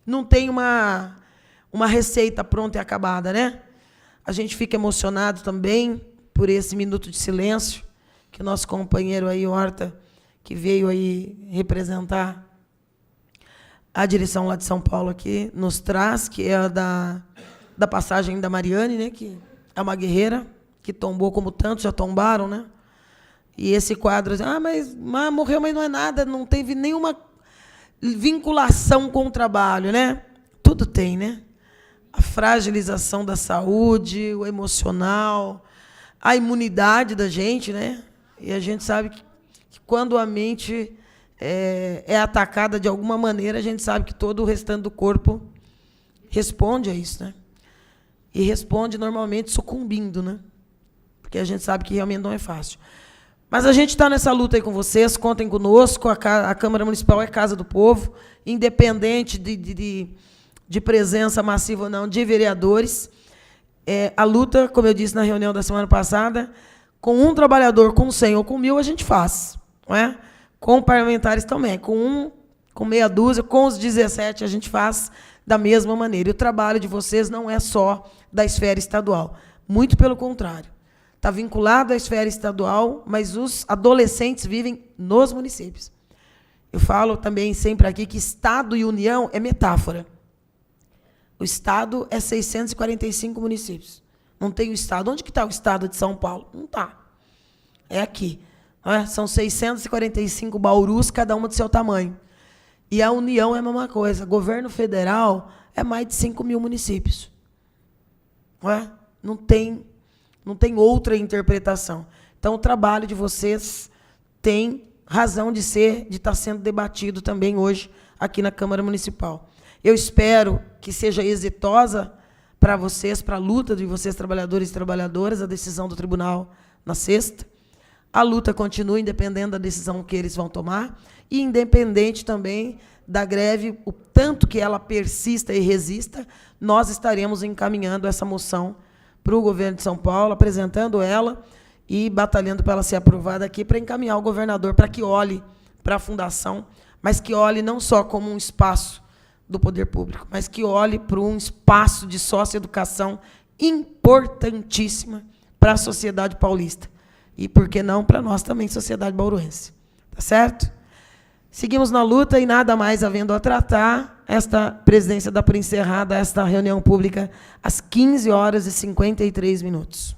Não tem uma receita pronta e acabada, né? A gente fica emocionado também por esse minuto de silêncio que o nosso companheiro aí, Horta, que veio aí representar a direção lá de São Paulo aqui, nos traz, que é a da passagem da Mariane, né, que é uma guerreira, que tombou como tantos já tombaram, né? E esse quadro, mas morreu, mas não é nada, não teve nenhuma vinculação com o trabalho, né? Tudo tem, né? A fragilização da saúde, o emocional, a imunidade da gente, né? E a gente sabe que quando a mente é atacada de alguma maneira, a gente sabe que todo o restante do corpo responde a isso, né? E responde normalmente sucumbindo, né? Porque a gente sabe que realmente não é fácil. Mas a gente está nessa luta aí com vocês, contem conosco, a Câmara Municipal é Casa do Povo, independente de presença massiva ou não de vereadores. A luta, como eu disse na reunião da semana passada, com um trabalhador, com 100 ou com 1.000, a gente faz. Não é? Com parlamentares também, com meia dúzia, com os 17, a gente faz da mesma maneira. E o trabalho de vocês não é só da esfera estadual, muito pelo contrário. Está vinculado à esfera estadual, mas os adolescentes vivem nos municípios. Eu falo também sempre aqui que Estado e União é metáfora. O Estado é 645 municípios. Não tem o Estado. Onde que está o Estado de São Paulo? Não está. É aqui. Não é? São 645 Baurus, cada uma do seu tamanho. E a União é a mesma coisa. Governo federal é mais de 5.000 municípios. Não é? Não tem outra interpretação. Então, o trabalho de vocês tem razão de estar sendo debatido também hoje aqui na Câmara Municipal. Eu espero que seja exitosa para vocês, para a luta de vocês, trabalhadores e trabalhadoras, a decisão do tribunal na sexta. A luta continua, independente da decisão que eles vão tomar, e independente também da greve, o tanto que ela persista e resista, nós estaremos encaminhando essa moção para o governo de São Paulo, apresentando ela e batalhando para ela ser aprovada aqui, para encaminhar o governador para que olhe para a fundação, mas que olhe não só como um espaço do poder público, mas que olhe para um espaço de socioeducação importantíssima para a sociedade paulista. E, por que não, para nós também, sociedade bauruense. Tá certo? Seguimos na luta e nada mais havendo a tratar, esta presidência dá por encerrada esta reunião pública às 15h53.